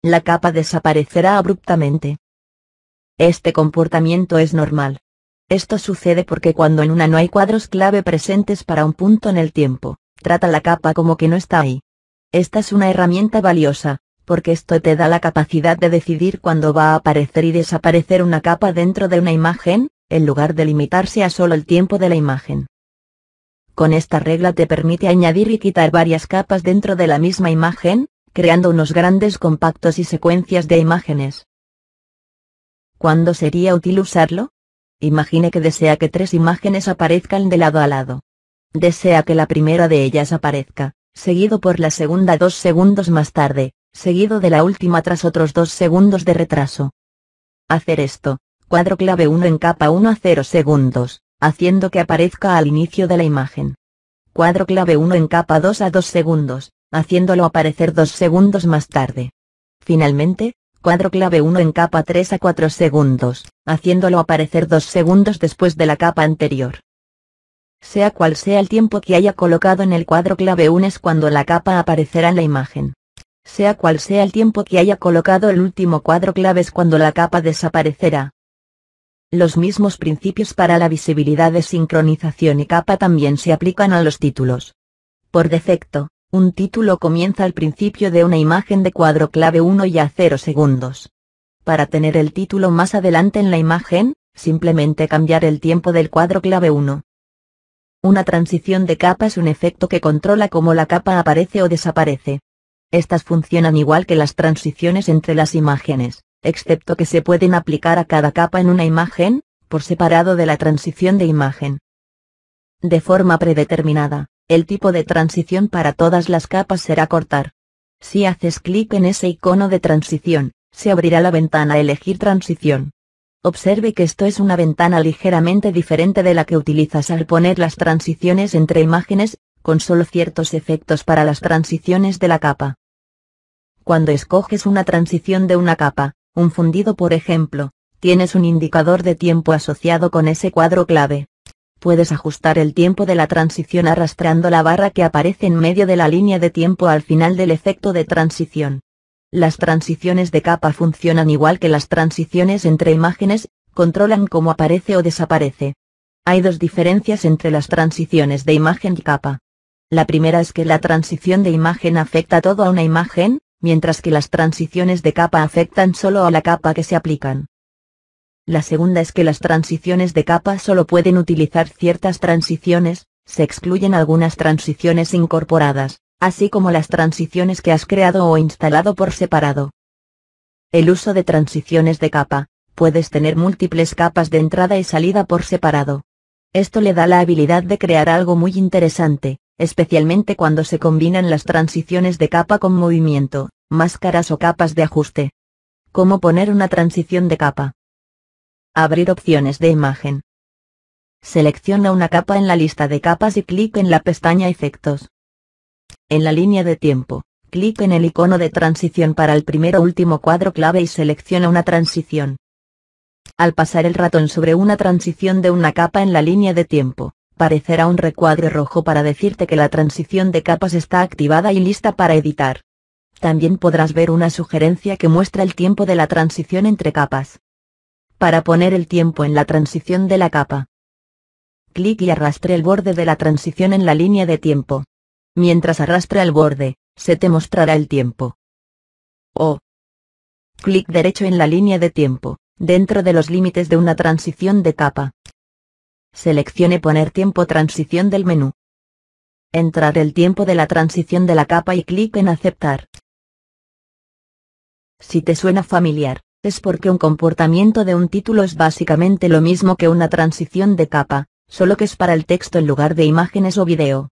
La capa desaparecerá abruptamente. Este comportamiento es normal. Esto sucede porque cuando en una no hay cuadros clave presentes para un punto en el tiempo, trata la capa como que no está ahí. Esta es una herramienta valiosa, porque esto te da la capacidad de decidir cuándo va a aparecer y desaparecer una capa dentro de una imagen, en lugar de limitarse a solo el tiempo de la imagen. Con esta regla te permite añadir y quitar varias capas dentro de la misma imagen, creando unos grandes compactos y secuencias de imágenes. ¿Cuándo sería útil usarlo? Imagine que desea que 3 imágenes aparezcan de lado a lado. Desea que la primera de ellas aparezca, seguido por la segunda 2 segundos más tarde, seguido de la última tras otros 2 segundos de retraso. Hacer esto: cuadro clave 1 en capa 1 a 0 segundos, haciendo que aparezca al inicio de la imagen. Cuadro clave 1 en capa 2 a 2 segundos, haciéndolo aparecer 2 segundos más tarde. Finalmente, cuadro clave 1 en capa 3 a 4 segundos, haciéndolo aparecer 2 segundos después de la capa anterior. Sea cual sea el tiempo que haya colocado en el cuadro clave 1 es cuando la capa aparecerá en la imagen. Sea cual sea el tiempo que haya colocado el último cuadro clave es cuando la capa desaparecerá. Los mismos principios para la visibilidad de sincronización y capa también se aplican a los títulos. Por defecto, un título comienza al principio de una imagen de cuadro clave 1 y a 0 segundos. Para tener el título más adelante en la imagen, simplemente cambiar el tiempo del cuadro clave 1. Una transición de capa es un efecto que controla cómo la capa aparece o desaparece. Estas funcionan igual que las transiciones entre las imágenes, excepto que se pueden aplicar a cada capa en una imagen, por separado de la transición de imagen. De forma predeterminada, el tipo de transición para todas las capas será cortar. Si haces clic en ese icono de transición, se abrirá la ventana Elegir transición. Observe que esto es una ventana ligeramente diferente de la que utilizas al poner las transiciones entre imágenes, con solo ciertos efectos para las transiciones de la capa. Cuando escoges una transición de una capa, un fundido por ejemplo, tienes un indicador de tiempo asociado con ese cuadro clave. Puedes ajustar el tiempo de la transición arrastrando la barra que aparece en medio de la línea de tiempo al final del efecto de transición. Las transiciones de capa funcionan igual que las transiciones entre imágenes, controlan cómo aparece o desaparece. Hay dos diferencias entre las transiciones de imagen y capa. La primera es que la transición de imagen afecta todo a una imagen, mientras que las transiciones de capa afectan solo a la capa que se aplican. La segunda es que las transiciones de capa solo pueden utilizar ciertas transiciones, se excluyen algunas transiciones incorporadas, así como las transiciones que has creado o instalado por separado. El uso de transiciones de capa. Puedes tener múltiples capas de entrada y salida por separado. Esto le da la habilidad de crear algo muy interesante, especialmente cuando se combinan las transiciones de capa con movimiento, máscaras o capas de ajuste. ¿Cómo poner una transición de capa? Abrir opciones de imagen. Selecciona una capa en la lista de capas y clic en la pestaña Efectos. En la línea de tiempo, clic en el icono de transición para el primer o último cuadro clave y selecciona una transición. Al pasar el ratón sobre una transición de una capa en la línea de tiempo, aparecerá un recuadro rojo para decirte que la transición de capas está activada y lista para editar. También podrás ver una sugerencia que muestra el tiempo de la transición entre capas. Para poner el tiempo en la transición de la capa, clic y arrastre el borde de la transición en la línea de tiempo. Mientras arrastra el borde, se te mostrará el tiempo. O clic derecho en la línea de tiempo, dentro de los límites de una transición de capa. Seleccione Poner tiempo transición del menú. Entrar el tiempo de la transición de la capa y clic en Aceptar. Si te suena familiar, es porque un comportamiento de un título es básicamente lo mismo que una transición de capa, solo que es para el texto en lugar de imágenes o video.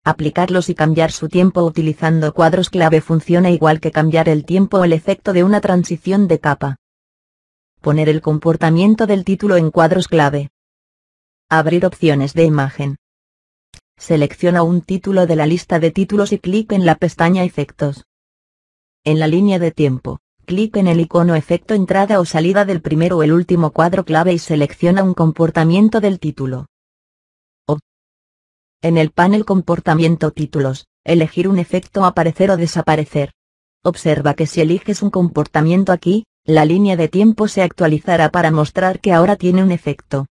Aplicarlos y cambiar su tiempo utilizando cuadros clave funciona igual que cambiar el tiempo o el efecto de una transición de capa. Poner el comportamiento del título en cuadros clave. Abrir opciones de imagen. Selecciona un título de la lista de títulos y clic en la pestaña Efectos. En la línea de tiempo, clic en el icono Efecto entrada o salida del primero o el último cuadro clave y selecciona un comportamiento del título. O en el panel Comportamiento Títulos, elegir un efecto aparecer o desaparecer. Observa que si eliges un comportamiento aquí, la línea de tiempo se actualizará para mostrar que ahora tiene un efecto.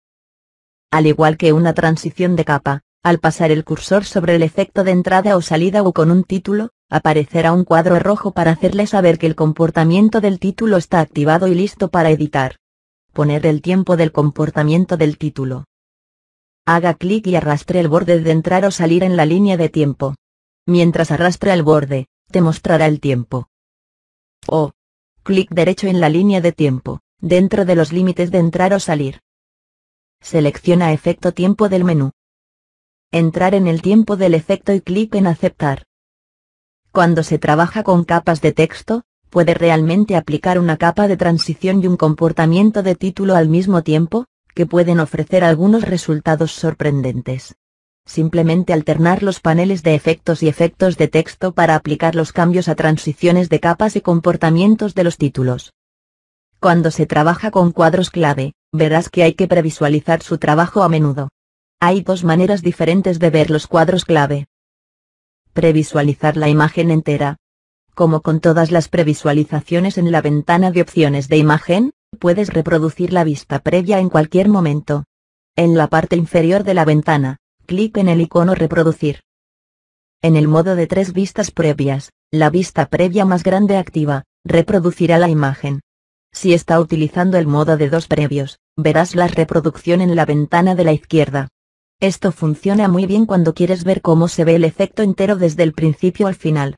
Al igual que una transición de capa, al pasar el cursor sobre el efecto de entrada o salida o con un título, aparecerá un cuadro rojo para hacerle saber que el comportamiento del título está activado y listo para editar. Poner el tiempo del comportamiento del título. Haga clic y arrastre el borde de entrar o salir en la línea de tiempo. Mientras arrastra el borde, te mostrará el tiempo. O clic derecho en la línea de tiempo, dentro de los límites de entrar o salir. Selecciona Efecto Tiempo del menú. Entrar en el tiempo del efecto y clic en Aceptar. Cuando se trabaja con capas de texto, puede realmente aplicar una capa de transición y un comportamiento de título al mismo tiempo, que pueden ofrecer algunos resultados sorprendentes. Simplemente alternar los paneles de efectos y efectos de texto para aplicar los cambios a transiciones de capas y comportamientos de los títulos. Cuando se trabaja con cuadros clave, verás que hay que previsualizar su trabajo a menudo. Hay dos maneras diferentes de ver los cuadros clave. Previsualizar la imagen entera. Como con todas las previsualizaciones en la ventana de opciones de imagen, puedes reproducir la vista previa en cualquier momento. En la parte inferior de la ventana, clic en el icono Reproducir. En el modo de 3 vistas previas, la vista previa más grande activa, reproducirá la imagen. Si está utilizando el modo de 2 previos, verás la reproducción en la ventana de la izquierda. Esto funciona muy bien cuando quieres ver cómo se ve el efecto entero desde el principio al final.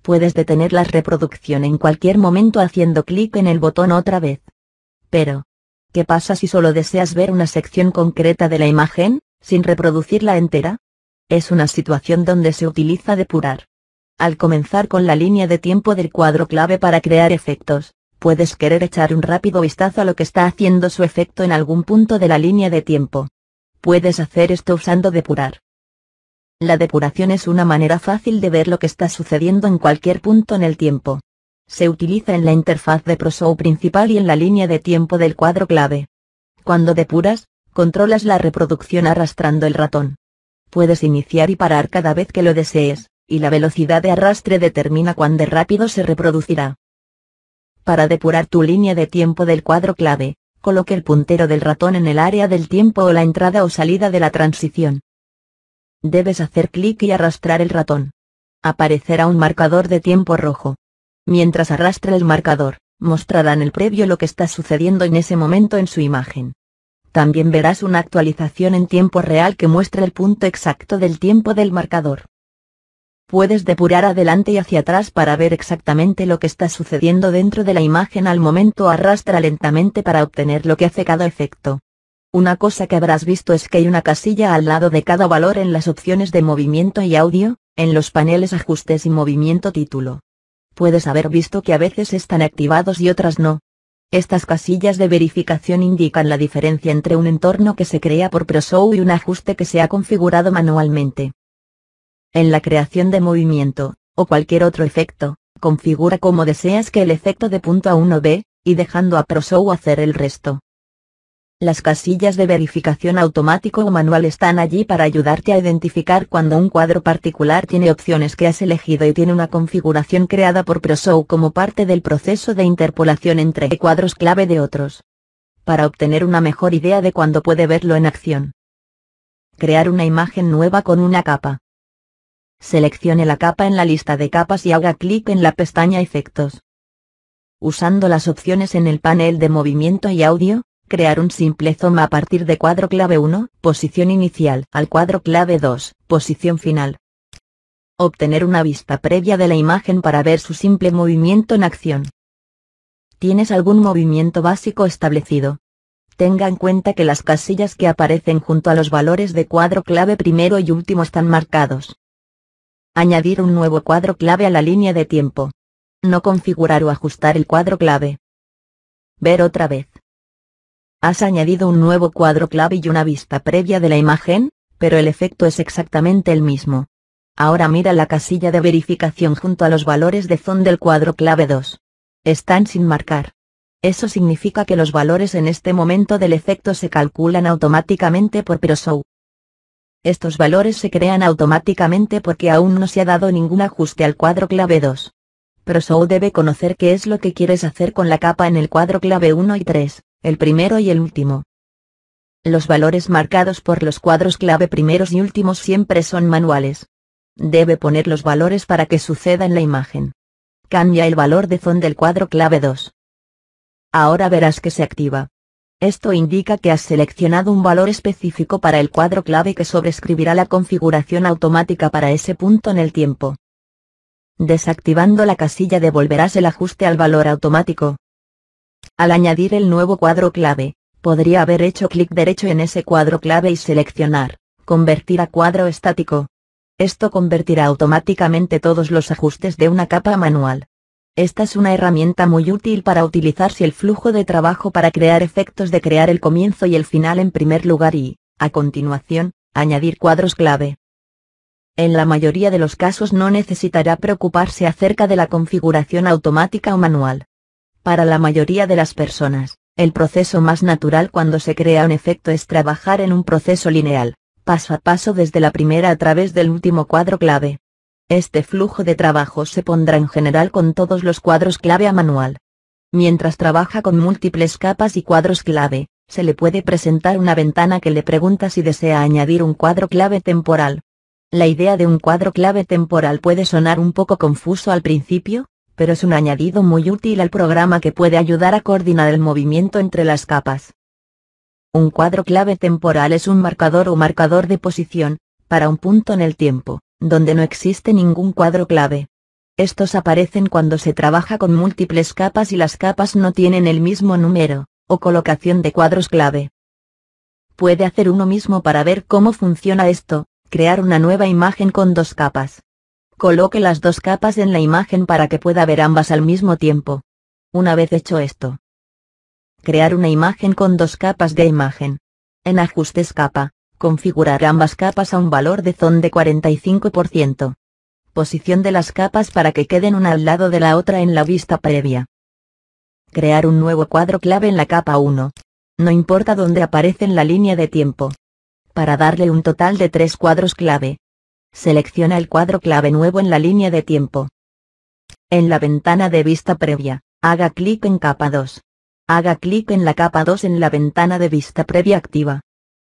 Puedes detener la reproducción en cualquier momento haciendo clic en el botón otra vez. Pero, ¿qué pasa si solo deseas ver una sección concreta de la imagen, sin reproducirla entera? Es una situación donde se utiliza depurar. Al comenzar con la línea de tiempo del cuadro clave para crear efectos, puedes querer echar un rápido vistazo a lo que está haciendo su efecto en algún punto de la línea de tiempo. Puedes hacer esto usando depurar. La depuración es una manera fácil de ver lo que está sucediendo en cualquier punto en el tiempo. Se utiliza en la interfaz de ProShow principal y en la línea de tiempo del cuadro clave. Cuando depuras, controlas la reproducción arrastrando el ratón. Puedes iniciar y parar cada vez que lo desees, y la velocidad de arrastre determina cuán de rápido se reproducirá. Para depurar tu línea de tiempo del cuadro clave, coloque el puntero del ratón en el área del tiempo o la entrada o salida de la transición. Debes hacer clic y arrastrar el ratón. Aparecerá un marcador de tiempo rojo. Mientras arrastre el marcador, mostrará en el previo lo que está sucediendo en ese momento en su imagen. También verás una actualización en tiempo real que muestra el punto exacto del tiempo del marcador. Puedes depurar adelante y hacia atrás para ver exactamente lo que está sucediendo dentro de la imagen al momento. Arrastra lentamente para obtener lo que hace cada efecto. Una cosa que habrás visto es que hay una casilla al lado de cada valor en las opciones de movimiento y audio, en los paneles ajustes y movimiento título. Puedes haber visto que a veces están activados y otras no. Estas casillas de verificación indican la diferencia entre un entorno que se crea por ProShow y un ajuste que se ha configurado manualmente. En la creación de movimiento, o cualquier otro efecto, configura como deseas que el efecto de punto a 1b, y dejando a ProShow hacer el resto. Las casillas de verificación automático o manual están allí para ayudarte a identificar cuando un cuadro particular tiene opciones que has elegido y tiene una configuración creada por ProShow como parte del proceso de interpolación entre cuadros clave de otros. Para obtener una mejor idea de cuándo puede verlo en acción. Crear una imagen nueva con una capa. Seleccione la capa en la lista de capas y haga clic en la pestaña Efectos. Usando las opciones en el panel de movimiento y audio, crear un simple zoom a partir de cuadro clave 1, posición inicial, al cuadro clave 2, posición final. Obtener una vista previa de la imagen para ver su simple movimiento en acción. ¿Tienes algún movimiento básico establecido? Tenga en cuenta que las casillas que aparecen junto a los valores de cuadro clave primero y último están marcados. Añadir un nuevo cuadro clave a la línea de tiempo. No configurar o ajustar el cuadro clave. Ver otra vez. Has añadido un nuevo cuadro clave y una vista previa de la imagen, pero el efecto es exactamente el mismo. Ahora mira la casilla de verificación junto a los valores de zoom del cuadro clave 2. Están sin marcar. Eso significa que los valores en este momento del efecto se calculan automáticamente por ProShow. Estos valores se crean automáticamente porque aún no se ha dado ningún ajuste al cuadro clave 2. ProShow debe conocer qué es lo que quieres hacer con la capa en el cuadro clave 1 y 3. El primero y el último. Los valores marcados por los cuadros clave primeros y últimos siempre son manuales. Debe poner los valores para que suceda en la imagen. Cambia el valor de zoom del cuadro clave 2. Ahora verás que se activa. Esto indica que has seleccionado un valor específico para el cuadro clave que sobreescribirá la configuración automática para ese punto en el tiempo. Desactivando la casilla devolverás el ajuste al valor automático. Al añadir el nuevo cuadro clave, podría haber hecho clic derecho en ese cuadro clave y seleccionar, convertir a cuadro estático. Esto convertirá automáticamente todos los ajustes de una capa manual. Esta es una herramienta muy útil para utilizar si el flujo de trabajo para crear efectos de crear el comienzo y el final en primer lugar y, a continuación, añadir cuadros clave. En la mayoría de los casos no necesitará preocuparse acerca de la configuración automática o manual. Para la mayoría de las personas, el proceso más natural cuando se crea un efecto es trabajar en un proceso lineal, paso a paso desde la primera a través del último cuadro clave. Este flujo de trabajo se pondrá en general con todos los cuadros clave a manual. Mientras trabaja con múltiples capas y cuadros clave, se le puede presentar una ventana que le pregunta si desea añadir un cuadro clave temporal. La idea de un cuadro clave temporal puede sonar un poco confuso al principio, pero es un añadido muy útil al programa que puede ayudar a coordinar el movimiento entre las capas. Un cuadro clave temporal es un marcador o marcador de posición, para un punto en el tiempo, donde no existe ningún cuadro clave. Estos aparecen cuando se trabaja con múltiples capas y las capas no tienen el mismo número, o colocación de cuadros clave. Puede hacer uno mismo para ver cómo funciona esto, crear una nueva imagen con dos capas. Coloque las dos capas en la imagen para que pueda ver ambas al mismo tiempo. Una vez hecho esto, crear una imagen con dos capas de imagen. En Ajustes Capa, configurar ambas capas a un valor de zoom de 45%. Posición de las capas para que queden una al lado de la otra en la vista previa. Crear un nuevo cuadro clave en la capa 1. No importa dónde aparece en la línea de tiempo. Para darle un total de 3 cuadros clave. Selecciona el cuadro clave nuevo en la línea de tiempo. En la ventana de vista previa, haga clic en capa 2. Haga clic en la capa 2 en la ventana de vista previa activa.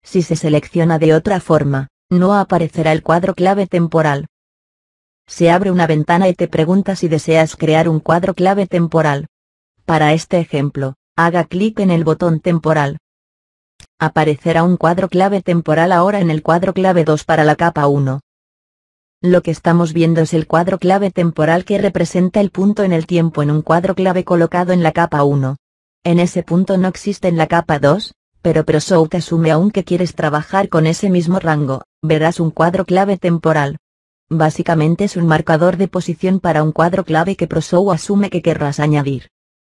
Si se selecciona de otra forma, no aparecerá el cuadro clave temporal. Se abre una ventana y te pregunta si deseas crear un cuadro clave temporal. Para este ejemplo, haga clic en el botón temporal. Aparecerá un cuadro clave temporal ahora en el cuadro clave 2 para la capa 1. Lo que estamos viendo es el cuadro clave temporal que representa el punto en el tiempo en un cuadro clave colocado en la capa 1. En ese punto no existe en la capa 2, pero ProShoot asume aún que quieres trabajar con ese mismo rango, verás un cuadro clave temporal. Básicamente es un marcador de posición para un cuadro clave que ProShoot asume que querrás añadir.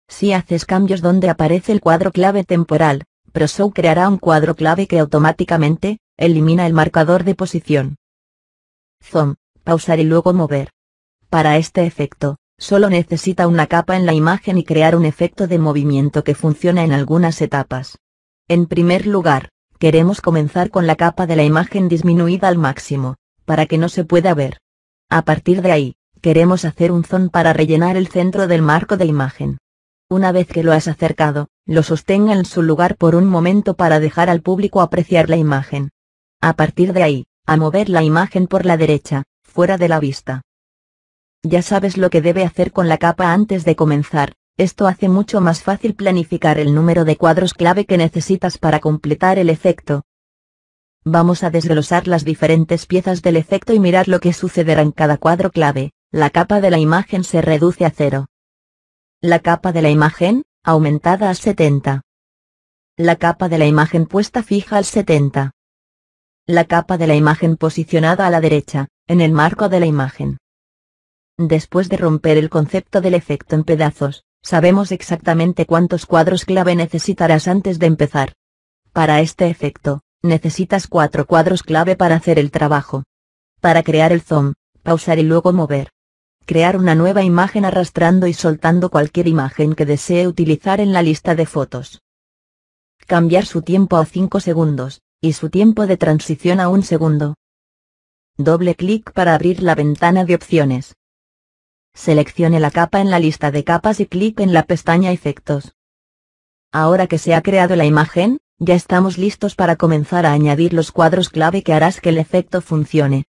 Si haces cambios donde aparece el cuadro clave temporal, ProShoot creará un cuadro clave que automáticamente elimina el marcador de posición. Zoom, pausar y luego mover. Para este efecto, solo necesita una capa en la imagen y crear un efecto de movimiento que funciona en algunas etapas. En primer lugar, queremos comenzar con la capa de la imagen disminuida al máximo, para que no se pueda ver. A partir de ahí, queremos hacer un zoom para rellenar el centro del marco de imagen. Una vez que lo has acercado, lo sostenga en su lugar por un momento para dejar al público apreciar la imagen. A partir de ahí, a mover la imagen por la derecha, fuera de la vista. Ya sabes lo que debe hacer con la capa antes de comenzar, esto hace mucho más fácil planificar el número de cuadros clave que necesitas para completar el efecto. Vamos a desglosar las diferentes piezas del efecto y mirar lo que sucederá en cada cuadro clave. La capa de la imagen se reduce a 0. La capa de la imagen, aumentada a 70. La capa de la imagen puesta fija al 70. La capa de la imagen posicionada a la derecha, en el marco de la imagen. Después de romper el concepto del efecto en pedazos, sabemos exactamente cuántos cuadros clave necesitarás antes de empezar. Para este efecto, necesitas 4 cuadros clave para hacer el trabajo. Para crear el zoom, pausar y luego mover. Crear una nueva imagen arrastrando y soltando cualquier imagen que desee utilizar en la lista de fotos. Cambiar su tiempo a 5 segundos, y su tiempo de transición a 1 segundo. Doble clic para abrir la ventana de opciones. Seleccione la capa en la lista de capas y clic en la pestaña Efectos. Ahora que se ha creado la imagen, ya estamos listos para comenzar a añadir los cuadros clave que harás que el efecto funcione.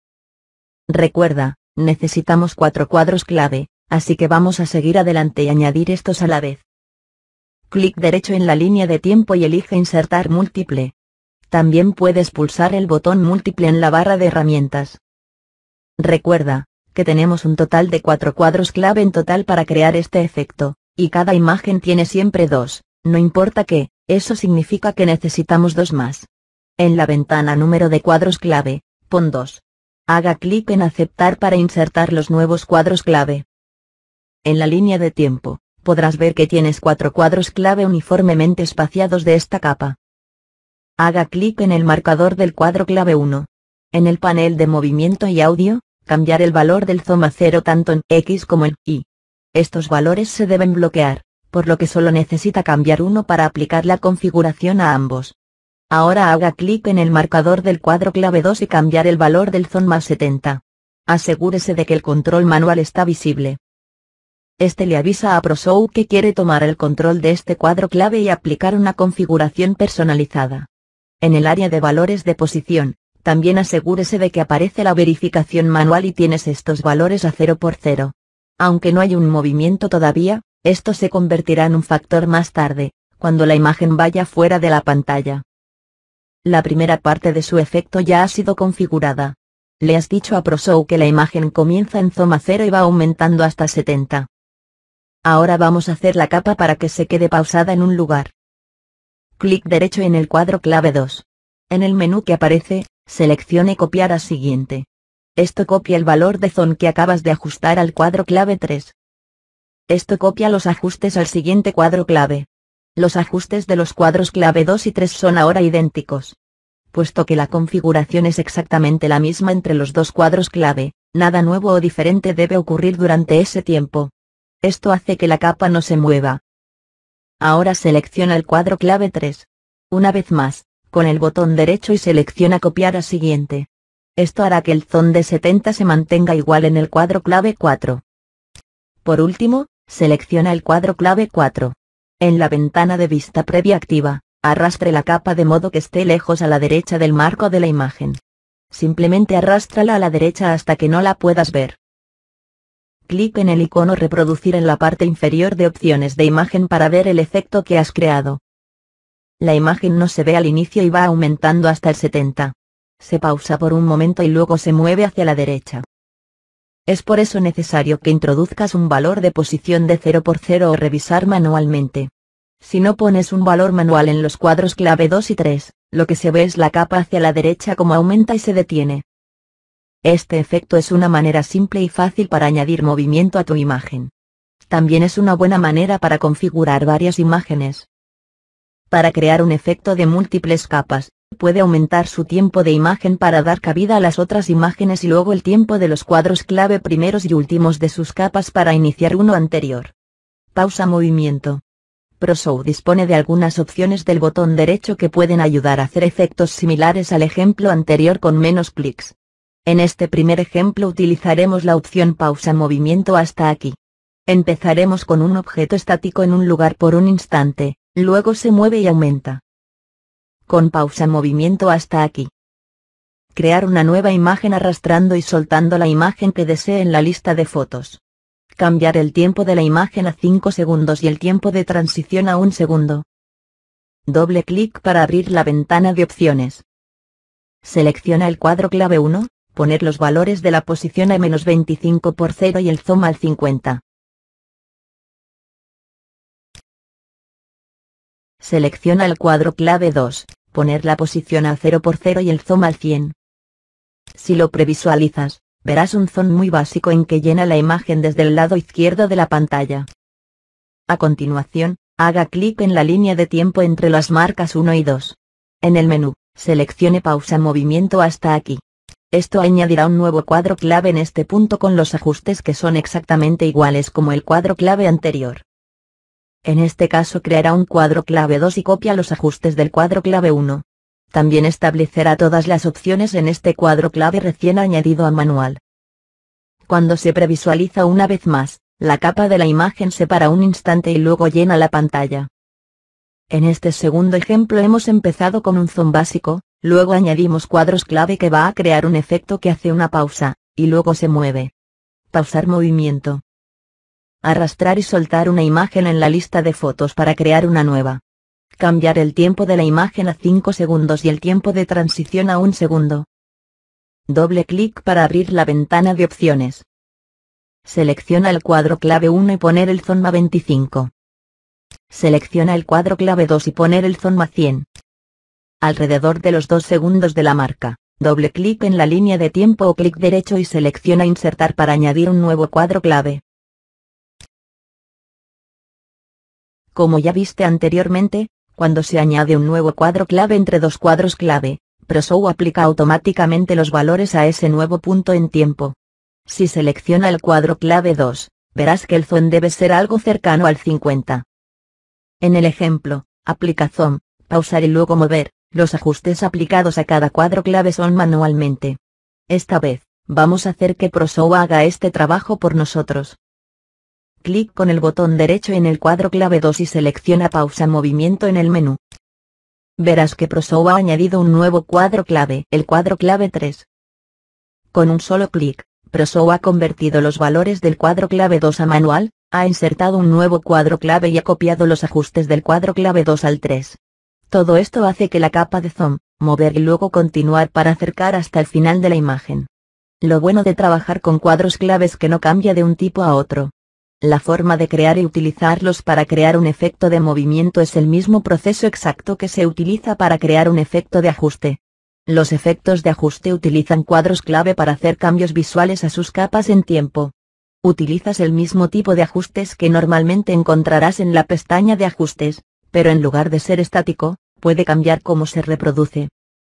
Recuerda, necesitamos 4 cuadros clave, así que vamos a seguir adelante y añadir estos a la vez. Clic derecho en la línea de tiempo y elige Insertar múltiple. También puedes pulsar el botón múltiple en la barra de herramientas. Recuerda, que tenemos un total de 4 cuadros clave en total para crear este efecto, y cada imagen tiene siempre 2, no importa qué, eso significa que necesitamos 2 más. En la ventana número de cuadros clave, pon 2. Haga clic en Aceptar para insertar los nuevos cuadros clave. En la línea de tiempo, podrás ver que tienes 4 cuadros clave uniformemente espaciados de esta capa. Haga clic en el marcador del cuadro clave 1. En el panel de movimiento y audio, cambiar el valor del zoom a 0 tanto en X como en Y. Estos valores se deben bloquear, por lo que solo necesita cambiar uno para aplicar la configuración a ambos. Ahora haga clic en el marcador del cuadro clave 2 y cambiar el valor del zoom a 70. Asegúrese de que el control manual está visible. Este le avisa a ProShoot que quiere tomar el control de este cuadro clave y aplicar una configuración personalizada. En el área de valores de posición, también asegúrese de que aparece la verificación manual y tienes estos valores a 0 por 0. Aunque no hay un movimiento todavía, esto se convertirá en un factor más tarde, cuando la imagen vaya fuera de la pantalla. La primera parte de su efecto ya ha sido configurada. Le has dicho a ProShoot que la imagen comienza en zoom a 0 y va aumentando hasta 70. Ahora vamos a hacer la capa para que se quede pausada en un lugar. Clic derecho en el cuadro clave 2. En el menú que aparece, seleccione Copiar a siguiente. Esto copia el valor de zoom que acabas de ajustar al cuadro clave 3. Esto copia los ajustes al siguiente cuadro clave. Los ajustes de los cuadros clave 2 y 3 son ahora idénticos. Puesto que la configuración es exactamente la misma entre los dos cuadros clave, nada nuevo o diferente debe ocurrir durante ese tiempo. Esto hace que la capa no se mueva. Ahora selecciona el cuadro clave 3. Una vez más, con el botón derecho y selecciona Copiar a siguiente. Esto hará que el zoom de 70 se mantenga igual en el cuadro clave 4. Por último, selecciona el cuadro clave 4. En la ventana de vista previa activa, arrastre la capa de modo que esté lejos a la derecha del marco de la imagen. Simplemente arrástrala a la derecha hasta que no la puedas ver. Clic en el icono reproducir en la parte inferior de opciones de imagen para ver el efecto que has creado. La imagen no se ve al inicio y va aumentando hasta el 70. Se pausa por un momento y luego se mueve hacia la derecha. Es por eso necesario que introduzcas un valor de posición de 0x0 o revisar manualmente. Si no pones un valor manual en los cuadros clave 2 y 3, lo que se ve es la capa hacia la derecha como aumenta y se detiene. Este efecto es una manera simple y fácil para añadir movimiento a tu imagen. También es una buena manera para configurar varias imágenes. Para crear un efecto de múltiples capas, puede aumentar su tiempo de imagen para dar cabida a las otras imágenes y luego el tiempo de los cuadros clave primeros y últimos de sus capas para iniciar uno anterior. Pausa movimiento. ProShow dispone de algunas opciones del botón derecho que pueden ayudar a hacer efectos similares al ejemplo anterior con menos clics. En este primer ejemplo utilizaremos la opción pausa movimiento hasta aquí. Empezaremos con un objeto estático en un lugar por un instante, luego se mueve y aumenta. Con pausa movimiento hasta aquí. Crear una nueva imagen arrastrando y soltando la imagen que desee en la lista de fotos. Cambiar el tiempo de la imagen a 5 segundos y el tiempo de transición a 1 segundo. Doble clic para abrir la ventana de opciones. Selecciona el cuadro clave 1, poner los valores de la posición a -25x0 y el zoom al 50. Selecciona el cuadro clave 2, poner la posición a 0x0 y el zoom al 100. Si lo previsualizas, verás un zoom muy básico en que llena la imagen desde el lado izquierdo de la pantalla. A continuación, haga clic en la línea de tiempo entre las marcas 1 y 2. En el menú, seleccione pausa movimiento hasta aquí. Esto añadirá un nuevo cuadro clave en este punto con los ajustes que son exactamente iguales como el cuadro clave anterior. En este caso creará un cuadro clave 2 y copia los ajustes del cuadro clave 1. También establecerá todas las opciones en este cuadro clave recién añadido a manual. Cuando se previsualiza una vez más, la capa de la imagen se para un instante y luego llena la pantalla. En este segundo ejemplo hemos empezado con un zoom básico, luego añadimos cuadros clave que va a crear un efecto que hace una pausa, y luego se mueve. Pausar movimiento. Arrastrar y soltar una imagen en la lista de fotos para crear una nueva. Cambiar el tiempo de la imagen a 5 segundos y el tiempo de transición a 1 segundo. Doble clic para abrir la ventana de opciones. Selecciona el cuadro clave 1 y poner el zoom a 25. Selecciona el cuadro clave 2 y poner el zoom a 100. Alrededor de los 2 segundos de la marca, doble clic en la línea de tiempo o clic derecho y selecciona insertar para añadir un nuevo cuadro clave. Como ya viste anteriormente, cuando se añade un nuevo cuadro clave entre dos cuadros clave, ProShow aplica automáticamente los valores a ese nuevo punto en tiempo. Si selecciona el cuadro clave 2, verás que el zoom debe ser algo cercano al 50. En el ejemplo, aplica zoom, pausar y luego mover, los ajustes aplicados a cada cuadro clave son manualmente. Esta vez, vamos a hacer que ProShow haga este trabajo por nosotros. Clic con el botón derecho en el cuadro clave 2 y selecciona pausa movimiento en el menú. Verás que ProShow ha añadido un nuevo cuadro clave, el cuadro clave 3. Con un solo clic, ProShow ha convertido los valores del cuadro clave 2 a manual, ha insertado un nuevo cuadro clave y ha copiado los ajustes del cuadro clave 2 al 3. Todo esto hace que la capa de zoom, mover y luego continuar para acercar hasta el final de la imagen. Lo bueno de trabajar con cuadros claves que no cambia de un tipo a otro. La forma de crear y utilizarlos para crear un efecto de movimiento es el mismo proceso exacto que se utiliza para crear un efecto de ajuste. Los efectos de ajuste utilizan cuadros clave para hacer cambios visuales a sus capas en tiempo. Utilizas el mismo tipo de ajustes que normalmente encontrarás en la pestaña de ajustes, pero en lugar de ser estático, puede cambiar cómo se reproduce.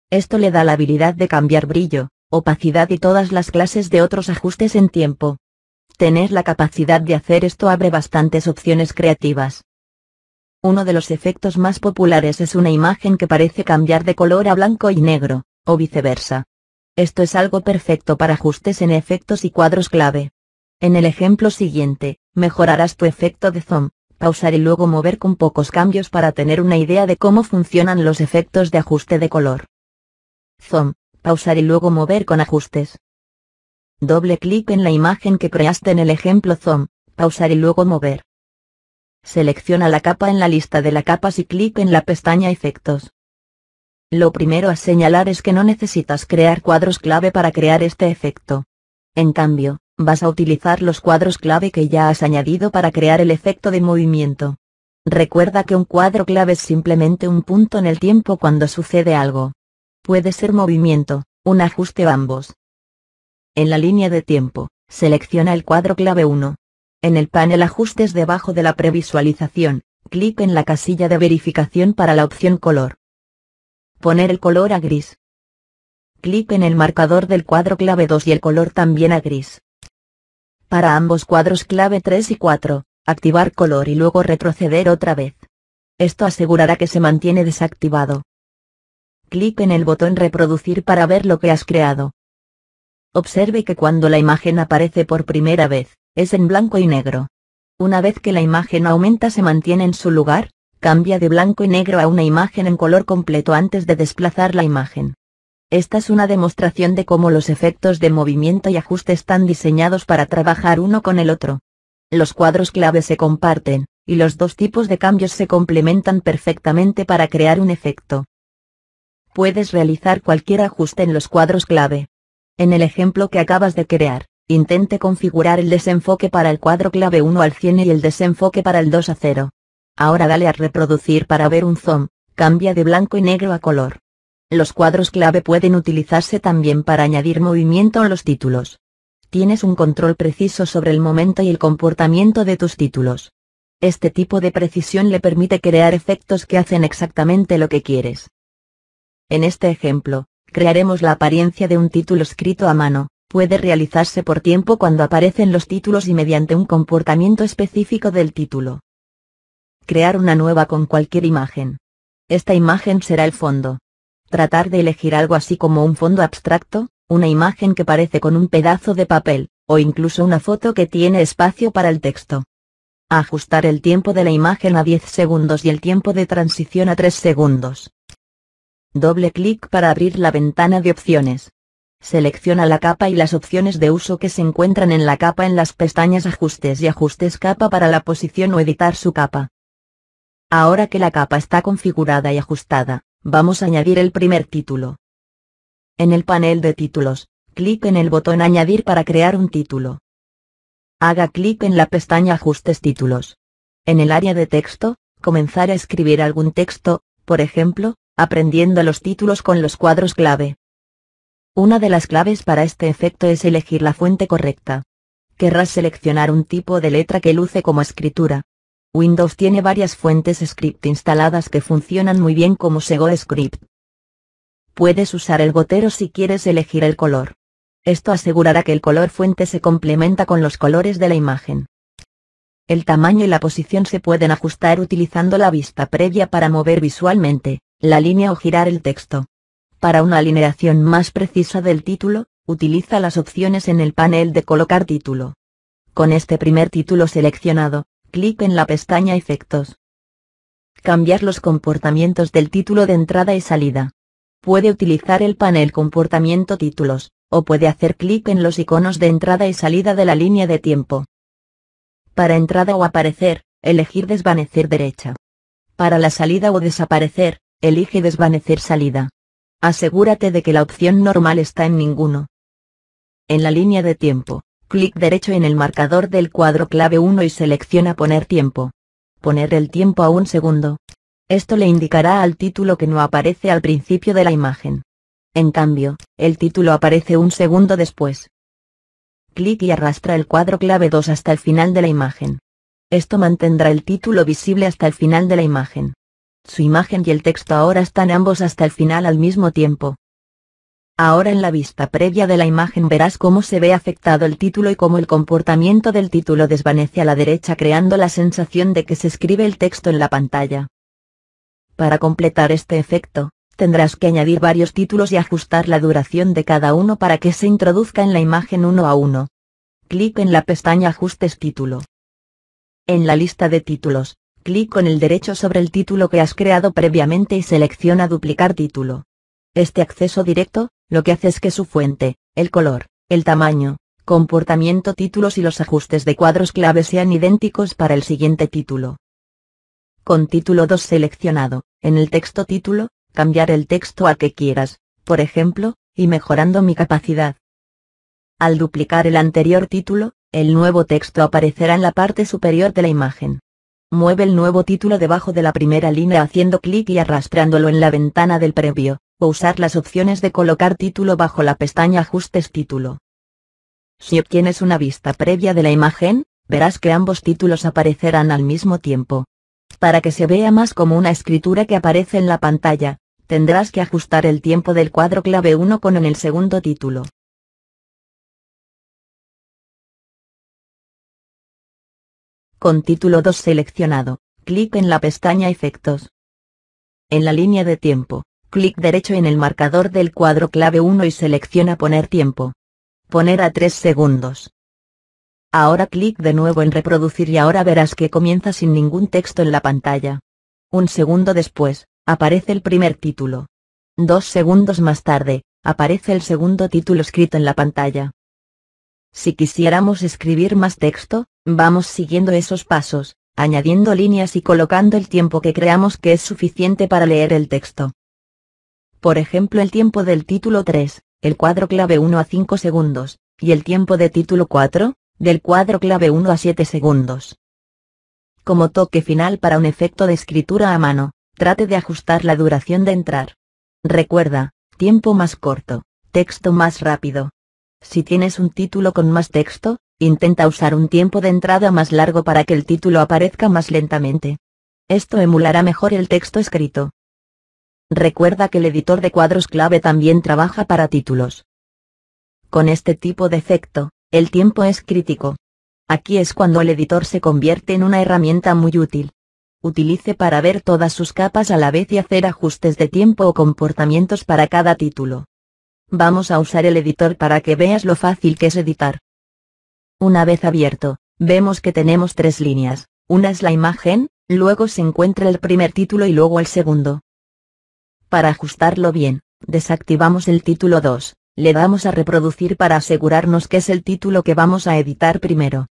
Esto le da la habilidad de cambiar brillo, opacidad y todas las clases de otros ajustes en tiempo. Tener la capacidad de hacer esto abre bastantes opciones creativas. Uno de los efectos más populares es una imagen que parece cambiar de color a blanco y negro, o viceversa. Esto es algo perfecto para ajustes en efectos y cuadros clave. En el ejemplo siguiente, mejorarás tu efecto de zoom, pausar y luego mover con pocos cambios para tener una idea de cómo funcionan los efectos de ajuste de color. Zoom, pausar y luego mover con ajustes. Doble clic en la imagen que creaste en el ejemplo zoom, pausar y luego mover. Selecciona la capa en la lista de las capas y clic en la pestaña Efectos. Lo primero a señalar es que no necesitas crear cuadros clave para crear este efecto. En cambio, vas a utilizar los cuadros clave que ya has añadido para crear el efecto de movimiento. Recuerda que un cuadro clave es simplemente un punto en el tiempo cuando sucede algo. Puede ser movimiento, un ajuste o ambos. En la línea de tiempo, selecciona el cuadro clave 1. En el panel Ajustes debajo de la previsualización, clic en la casilla de verificación para la opción Color. Poner el color a gris. Clic en el marcador del cuadro clave 2 y el color también a gris. Para ambos cuadros clave 3 y 4, activar color y luego retroceder otra vez. Esto asegurará que se mantiene desactivado. Clic en el botón Reproducir para ver lo que has creado. Observe que cuando la imagen aparece por primera vez, es en blanco y negro. Una vez que la imagen aumenta se mantiene en su lugar, cambia de blanco y negro a una imagen en color completo antes de desplazar la imagen. Esta es una demostración de cómo los efectos de movimiento y ajuste están diseñados para trabajar uno con el otro. Los cuadros clave se comparten, y los dos tipos de cambios se complementan perfectamente para crear un efecto. Puedes realizar cualquier ajuste en los cuadros clave. En el ejemplo que acabas de crear, intente configurar el desenfoque para el cuadro clave 1 al 100 y el desenfoque para el 2 a 0. Ahora dale a reproducir para ver un zoom, cambia de blanco y negro a color. Los cuadros clave pueden utilizarse también para añadir movimiento a los títulos. Tienes un control preciso sobre el momento y el comportamiento de tus títulos. Este tipo de precisión le permite crear efectos que hacen exactamente lo que quieres. En este ejemplo, crearemos la apariencia de un título escrito a mano. Puede realizarse por tiempo cuando aparecen los títulos y mediante un comportamiento específico del título. Crear una nueva con cualquier imagen. Esta imagen será el fondo. Tratar de elegir algo así como un fondo abstracto, una imagen que parece con un pedazo de papel, o incluso una foto que tiene espacio para el texto. Ajustar el tiempo de la imagen a 10 segundos y el tiempo de transición a 3 segundos. Doble clic para abrir la ventana de opciones. Selecciona la capa y las opciones de uso que se encuentran en la capa en las pestañas Ajustes y Ajustes Capa para la posición o editar su capa. Ahora que la capa está configurada y ajustada, vamos a añadir el primer título. En el panel de títulos, clic en el botón Añadir para crear un título. Haga clic en la pestaña Ajustes Títulos. En el área de texto, comenzar a escribir algún texto, por ejemplo, aprendiendo los títulos con los cuadros clave. Una de las claves para este efecto es elegir la fuente correcta. Querrás seleccionar un tipo de letra que luce como escritura. Windows tiene varias fuentes script instaladas que funcionan muy bien como Sego Script. Puedes usar el gotero si quieres elegir el color. Esto asegurará que el color fuente se complementa con los colores de la imagen. El tamaño y la posición se pueden ajustar utilizando la vista previa para mover visualmente la línea o girar el texto. Para una alineación más precisa del título, utiliza las opciones en el panel de Colocar título. Con este primer título seleccionado, clic en la pestaña Efectos. Cambiar los comportamientos del título de entrada y salida. Puede utilizar el panel Comportamiento Títulos, o puede hacer clic en los iconos de entrada y salida de la línea de tiempo. Para entrada o aparecer, elegir Desvanecer derecha. Para la salida o desaparecer, elige Desvanecer salida. Asegúrate de que la opción normal está en ninguno. En la línea de tiempo, clic derecho en el marcador del cuadro clave 1 y selecciona Poner tiempo. Poner el tiempo a 1 segundo. Esto le indicará al título que no aparece al principio de la imagen. En cambio, el título aparece 1 segundo después. Clic y arrastra el cuadro clave 2 hasta el final de la imagen. Esto mantendrá el título visible hasta el final de la imagen. Su imagen y el texto ahora están ambos hasta el final al mismo tiempo. Ahora en la vista previa de la imagen verás cómo se ve afectado el título y cómo el comportamiento del título desvanece a la derecha creando la sensación de que se escribe el texto en la pantalla. Para completar este efecto, tendrás que añadir varios títulos y ajustar la duración de cada uno para que se introduzca en la imagen uno a uno. Clic en la pestaña Ajustes título. En la lista de títulos, clic con el derecho sobre el título que has creado previamente y selecciona Duplicar título. Este acceso directo, lo que hace es que su fuente, el color, el tamaño, comportamiento títulos y los ajustes de cuadros clave sean idénticos para el siguiente título. Con título 2 seleccionado, en el texto título, cambiar el texto a que quieras, por ejemplo, y mejorando mi capacidad. Al duplicar el anterior título, el nuevo texto aparecerá en la parte superior de la imagen. Mueve el nuevo título debajo de la primera línea haciendo clic y arrastrándolo en la ventana del previo, o usar las opciones de colocar título bajo la pestaña Ajustes título. Si obtienes una vista previa de la imagen, verás que ambos títulos aparecerán al mismo tiempo. Para que se vea más como una escritura que aparece en la pantalla, tendrás que ajustar el tiempo del cuadro clave 1 con en el segundo título. Con título 2 seleccionado, clic en la pestaña Efectos. En la línea de tiempo, clic derecho en el marcador del cuadro clave 1 y selecciona Poner tiempo. Poner a 3 segundos. Ahora clic de nuevo en Reproducir y ahora verás que comienza sin ningún texto en la pantalla. Un segundo después, aparece el primer título. 2 segundos más tarde, aparece el segundo título escrito en la pantalla. Si quisiéramos escribir más texto, vamos siguiendo esos pasos, añadiendo líneas y colocando el tiempo que creamos que es suficiente para leer el texto. Por ejemplo, el tiempo del título 3, el cuadro clave 1 a 5 segundos, y el tiempo de título 4, del cuadro clave 1 a 7 segundos. Como toque final para un efecto de escritura a mano, trate de ajustar la duración de entrar. Recuerda, tiempo más corto, texto más rápido. Si tienes un título con más texto, intenta usar un tiempo de entrada más largo para que el título aparezca más lentamente. Esto emulará mejor el texto escrito. Recuerda que el editor de cuadros clave también trabaja para títulos. Con este tipo de efecto, el tiempo es crítico. Aquí es cuando el editor se convierte en una herramienta muy útil. Utilice para ver todas sus capas a la vez y hacer ajustes de tiempo o comportamientos para cada título. Vamos a usar el editor para que veas lo fácil que es editar. Una vez abierto, vemos que tenemos 3 líneas, una es la imagen, luego se encuentra el primer título y luego el segundo. Para ajustarlo bien, desactivamos el título 2, le damos a reproducir para asegurarnos que es el título que vamos a editar primero.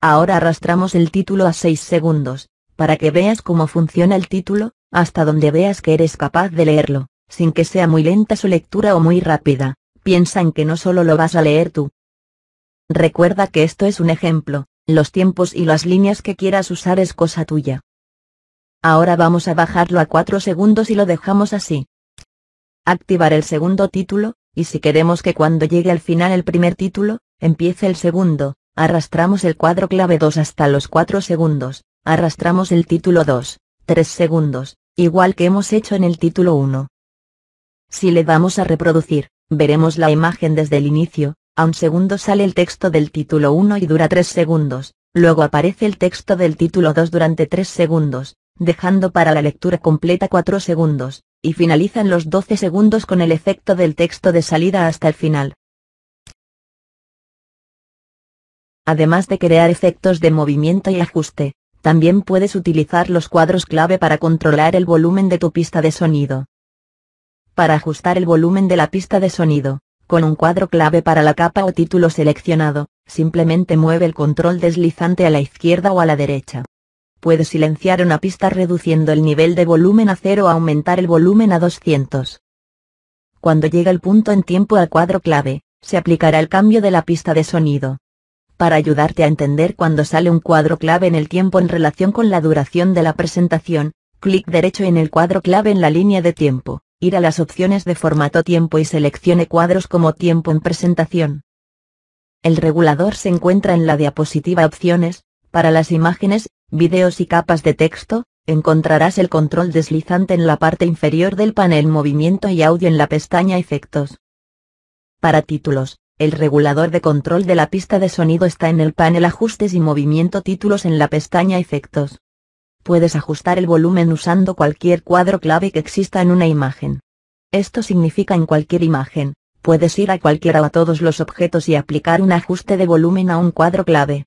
Ahora arrastramos el título a 6 segundos, para que veas cómo funciona el título, hasta donde veas que eres capaz de leerlo, sin que sea muy lenta su lectura o muy rápida. Piensa en que no solo lo vas a leer tú. Recuerda que esto es un ejemplo, los tiempos y las líneas que quieras usar es cosa tuya. Ahora vamos a bajarlo a 4 segundos y lo dejamos así. Activar el segundo título, y si queremos que cuando llegue al final el primer título, empiece el segundo, arrastramos el cuadro clave 2 hasta los 4 segundos, arrastramos el título 2, 3 segundos, igual que hemos hecho en el título 1. Si le damos a reproducir, veremos la imagen desde el inicio, a un segundo sale el texto del título 1 y dura 3 segundos, luego aparece el texto del título 2 durante 3 segundos, dejando para la lectura completa 4 segundos, y finalizan los 12 segundos con el efecto del texto de salida hasta el final. Además de crear efectos de movimiento y ajuste, también puedes utilizar los cuadros clave para controlar el volumen de tu pista de sonido. Para ajustar el volumen de la pista de sonido, con un cuadro clave para la capa o título seleccionado, simplemente mueve el control deslizante a la izquierda o a la derecha. Puedes silenciar una pista reduciendo el nivel de volumen a 0 o aumentar el volumen a 200. Cuando llega el punto en tiempo al cuadro clave, se aplicará el cambio de la pista de sonido. Para ayudarte a entender cuando sale un cuadro clave en el tiempo en relación con la duración de la presentación, clic derecho en el cuadro clave en la línea de tiempo, ir a las opciones de formato tiempo y seleccione cuadros como tiempo en presentación. El regulador se encuentra en la diapositiva Opciones. Para las imágenes, videos y capas de texto, encontrarás el control deslizante en la parte inferior del panel Movimiento y Audio en la pestaña Efectos. Para títulos, el regulador de control de la pista de sonido está en el panel Ajustes y Movimiento Títulos en la pestaña Efectos. Puedes ajustar el volumen usando cualquier cuadro clave que exista en una imagen. Esto significa en cualquier imagen, puedes ir a cualquiera o a todos los objetos y aplicar un ajuste de volumen a un cuadro clave.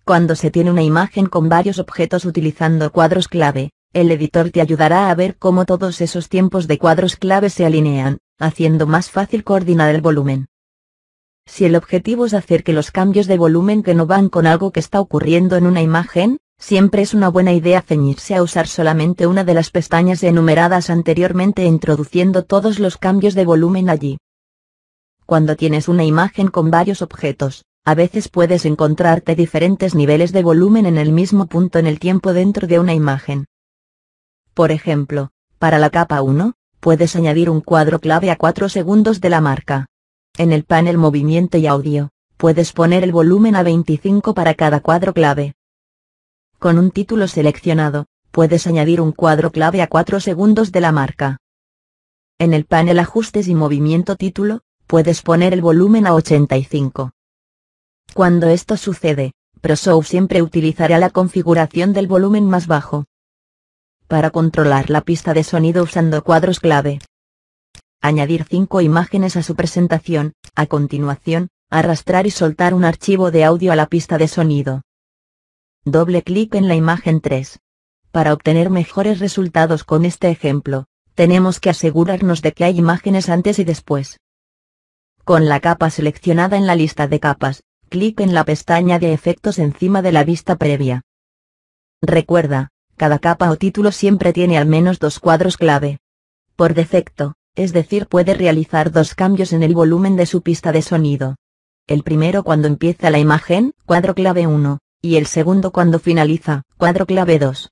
Cuando se tiene una imagen con varios objetos utilizando cuadros clave, el editor te ayudará a ver cómo todos esos tiempos de cuadros clave se alinean, haciendo más fácil coordinar el volumen. Si el objetivo es hacer que los cambios de volumen que no van con algo que está ocurriendo en una imagen, siempre es una buena idea ceñirse a usar solamente una de las pestañas enumeradas anteriormente introduciendo todos los cambios de volumen allí. Cuando tienes una imagen con varios objetos, a veces puedes encontrarte diferentes niveles de volumen en el mismo punto en el tiempo dentro de una imagen. Por ejemplo, para la capa 1, puedes añadir un cuadro clave a 4 segundos de la marca. En el panel Movimiento y Audio, puedes poner el volumen a 25 para cada cuadro clave. Con un título seleccionado, puedes añadir un cuadro clave a 4 segundos de la marca. En el panel Ajustes y Movimiento Título, puedes poner el volumen a 85. Cuando esto sucede, ProShow siempre utilizará la configuración del volumen más bajo. Para controlar la pista de sonido usando cuadros clave. Añadir 5 imágenes a su presentación, a continuación, arrastrar y soltar un archivo de audio a la pista de sonido. Doble clic en la imagen 3. Para obtener mejores resultados con este ejemplo, tenemos que asegurarnos de que hay imágenes antes y después. Con la capa seleccionada en la lista de capas, clic en la pestaña de efectos encima de la vista previa. Recuerda, cada capa o título siempre tiene al menos 2 cuadros clave. Por defecto, es decir, puede realizar 2 cambios en el volumen de su pista de sonido. El primero cuando empieza la imagen, cuadro clave 1, y el segundo cuando finaliza, cuadro clave 2.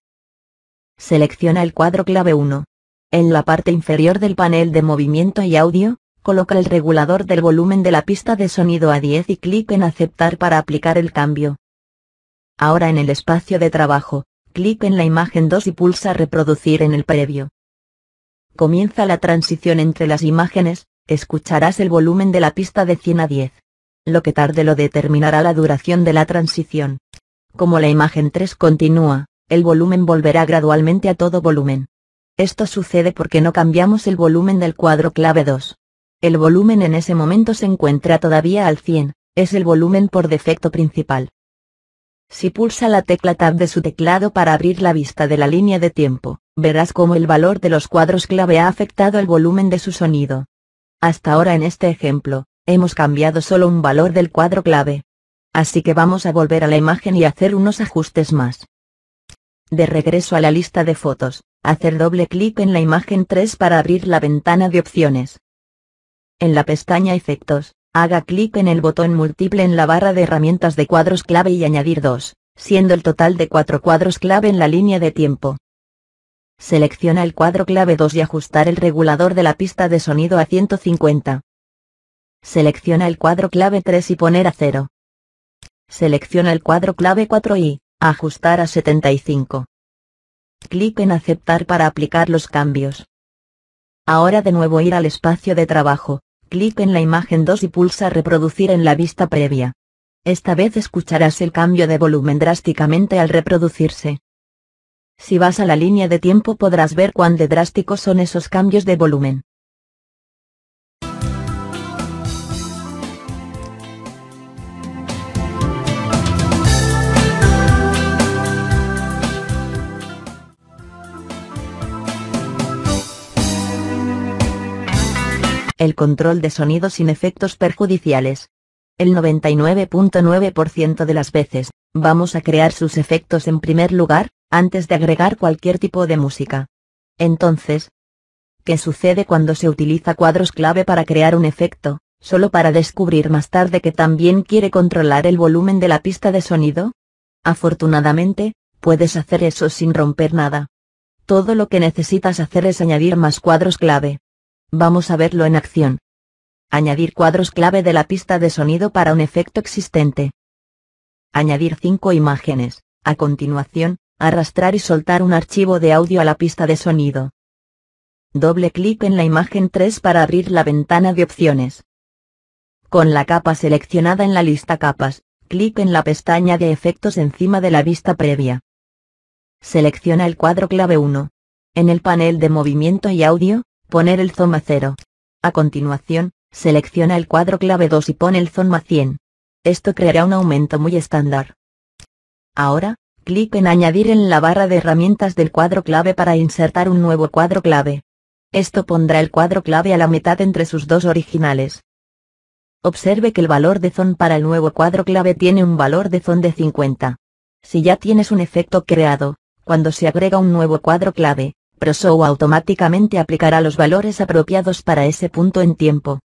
Selecciona el cuadro clave 1. En la parte inferior del panel de Movimiento y Audio, coloca el regulador del volumen de la pista de sonido a 10 y clic en Aceptar para aplicar el cambio. Ahora en el espacio de trabajo, clic en la imagen 2 y pulsa Reproducir en el previo. Comienza la transición entre las imágenes, escucharás el volumen de la pista de 100 a 10. Lo que tarde lo determinará la duración de la transición. Como la imagen 3 continúa, el volumen volverá gradualmente a todo volumen. Esto sucede porque no cambiamos el volumen del cuadro clave 2. El volumen en ese momento se encuentra todavía al 100, es el volumen por defecto principal. Si pulsa la tecla Tab de su teclado para abrir la vista de la línea de tiempo, verás cómo el valor de los cuadros clave ha afectado el volumen de su sonido. Hasta ahora en este ejemplo, hemos cambiado solo un valor del cuadro clave. Así que vamos a volver a la imagen y hacer unos ajustes más. De regreso a la lista de fotos, hacer doble clic en la imagen 3 para abrir la ventana de opciones. En la pestaña Efectos, haga clic en el botón múltiple en la barra de herramientas de cuadros clave y añadir 2, siendo el total de 4 cuadros clave en la línea de tiempo. Selecciona el cuadro clave 2 y ajustar el regulador de la pista de sonido a 150. Selecciona el cuadro clave 3 y poner a 0. Selecciona el cuadro clave 4 y ajustar a 75. Clic en Aceptar para aplicar los cambios. Ahora de nuevo ir al espacio de trabajo, clic en la imagen 2 y pulsa Reproducir en la vista previa. Esta vez escucharás el cambio de volumen drásticamente al reproducirse. Si vas a la línea de tiempo podrás ver cuán de drásticos son esos cambios de volumen. El control de sonido sin efectos perjudiciales. El 99.9% de las veces, vamos a crear sus efectos en primer lugar, antes de agregar cualquier tipo de música. Entonces, ¿qué sucede cuando se utiliza cuadros clave para crear un efecto, solo para descubrir más tarde que también quiere controlar el volumen de la pista de sonido? Afortunadamente, puedes hacer eso sin romper nada. Todo lo que necesitas hacer es añadir más cuadros clave. Vamos a verlo en acción. Añadir cuadros clave de la pista de sonido para un efecto existente. Añadir 5 imágenes. A continuación, arrastrar y soltar un archivo de audio a la pista de sonido. Doble clic en la imagen 3 para abrir la ventana de opciones. Con la capa seleccionada en la lista Capas, clic en la pestaña de efectos encima de la vista previa. Selecciona el cuadro clave 1. En el panel de Movimiento y Audio, poner el zoom a 0. A continuación, selecciona el cuadro clave 2 y pone el zoom a 100. Esto creará un aumento muy estándar. Ahora, clic en Añadir en la barra de herramientas del cuadro clave para insertar un nuevo cuadro clave. Esto pondrá el cuadro clave a la mitad entre sus dos originales. Observe que el valor de zoom para el nuevo cuadro clave tiene un valor de zoom de 50. Si ya tienes un efecto creado, cuando se agrega un nuevo cuadro clave, ProShow automáticamente aplicará los valores apropiados para ese punto en tiempo.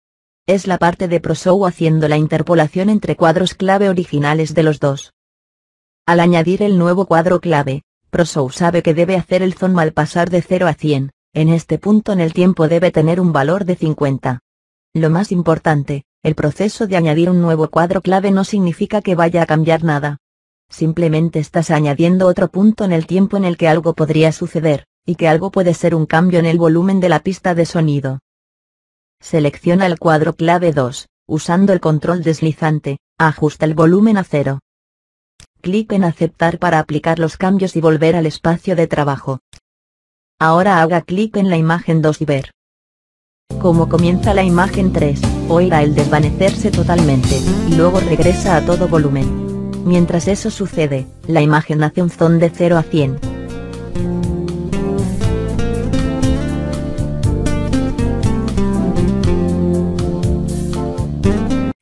Es la parte de ProShow haciendo la interpolación entre cuadros clave originales de los dos. Al añadir el nuevo cuadro clave, ProShow sabe que debe hacer el zoom al pasar de 0 a 100, en este punto en el tiempo debe tener un valor de 50. Lo más importante, el proceso de añadir un nuevo cuadro clave no significa que vaya a cambiar nada. Simplemente estás añadiendo otro punto en el tiempo en el que algo podría suceder, y que algo puede ser un cambio en el volumen de la pista de sonido. Selecciona el cuadro clave 2, usando el control deslizante, ajusta el volumen a 0. Clic en aceptar para aplicar los cambios y volver al espacio de trabajo. Ahora haga clic en la imagen 2 y ver cómo comienza la imagen 3, oirá el desvanecerse totalmente, y luego regresa a todo volumen. Mientras eso sucede, la imagen hace un zoom de 0 a 100.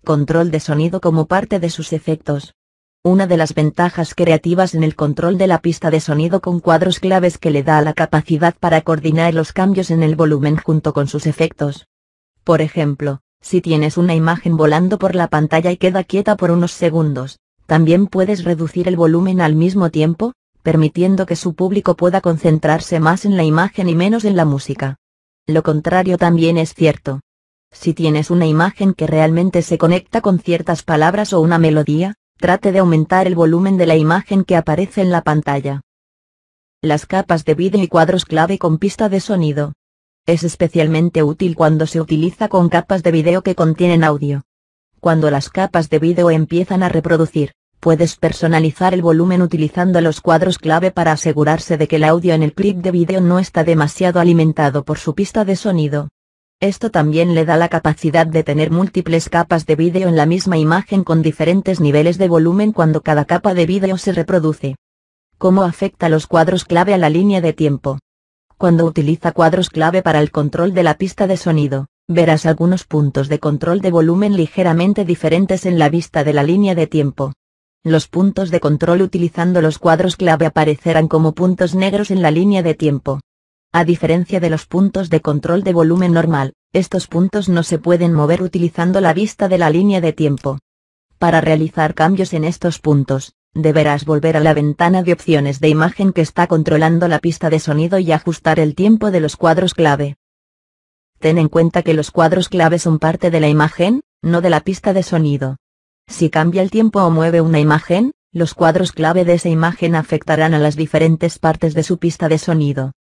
Control de sonido como parte de sus efectos. Una de las ventajas creativas en el control de la pista de sonido con cuadros claves que le da la capacidad para coordinar los cambios en el volumen junto con sus efectos. Por ejemplo, si tienes una imagen volando por la pantalla y queda quieta por unos segundos, también puedes reducir el volumen al mismo tiempo, permitiendo que su público pueda concentrarse más en la imagen y menos en la música. Lo contrario también es cierto. Si tienes una imagen que realmente se conecta con ciertas palabras o una melodía, trate de aumentar el volumen de la imagen que aparece en la pantalla. Las capas de vídeo y cuadros clave con pista de sonido. Es especialmente útil cuando se utiliza con capas de vídeo que contienen audio. Cuando las capas de vídeo empiezan a reproducir, puedes personalizar el volumen utilizando los cuadros clave para asegurarse de que el audio en el clip de vídeo no está demasiado alimentado por su pista de sonido. Esto también le da la capacidad de tener múltiples capas de vídeo en la misma imagen con diferentes niveles de volumen cuando cada capa de vídeo se reproduce. ¿Cómo afecta los cuadros clave a la línea de tiempo? Cuando utiliza cuadros clave para el control de la pista de sonido, verás algunos puntos de control de volumen ligeramente diferentes en la vista de la línea de tiempo. Los puntos de control utilizando los cuadros clave aparecerán como puntos negros en la línea de tiempo. A diferencia de los puntos de control de volumen normal, estos puntos no se pueden mover utilizando la vista de la línea de tiempo. Para realizar cambios en estos puntos, deberás volver a la ventana de opciones de imagen que está controlando la pista de sonido y ajustar el tiempo de los cuadros clave. Ten en cuenta que los cuadros clave son parte de la imagen, no de la pista de sonido. Si cambia el tiempo o mueve una imagen, los cuadros clave de esa imagen afectarán a las diferentes partes de su pista de sonido.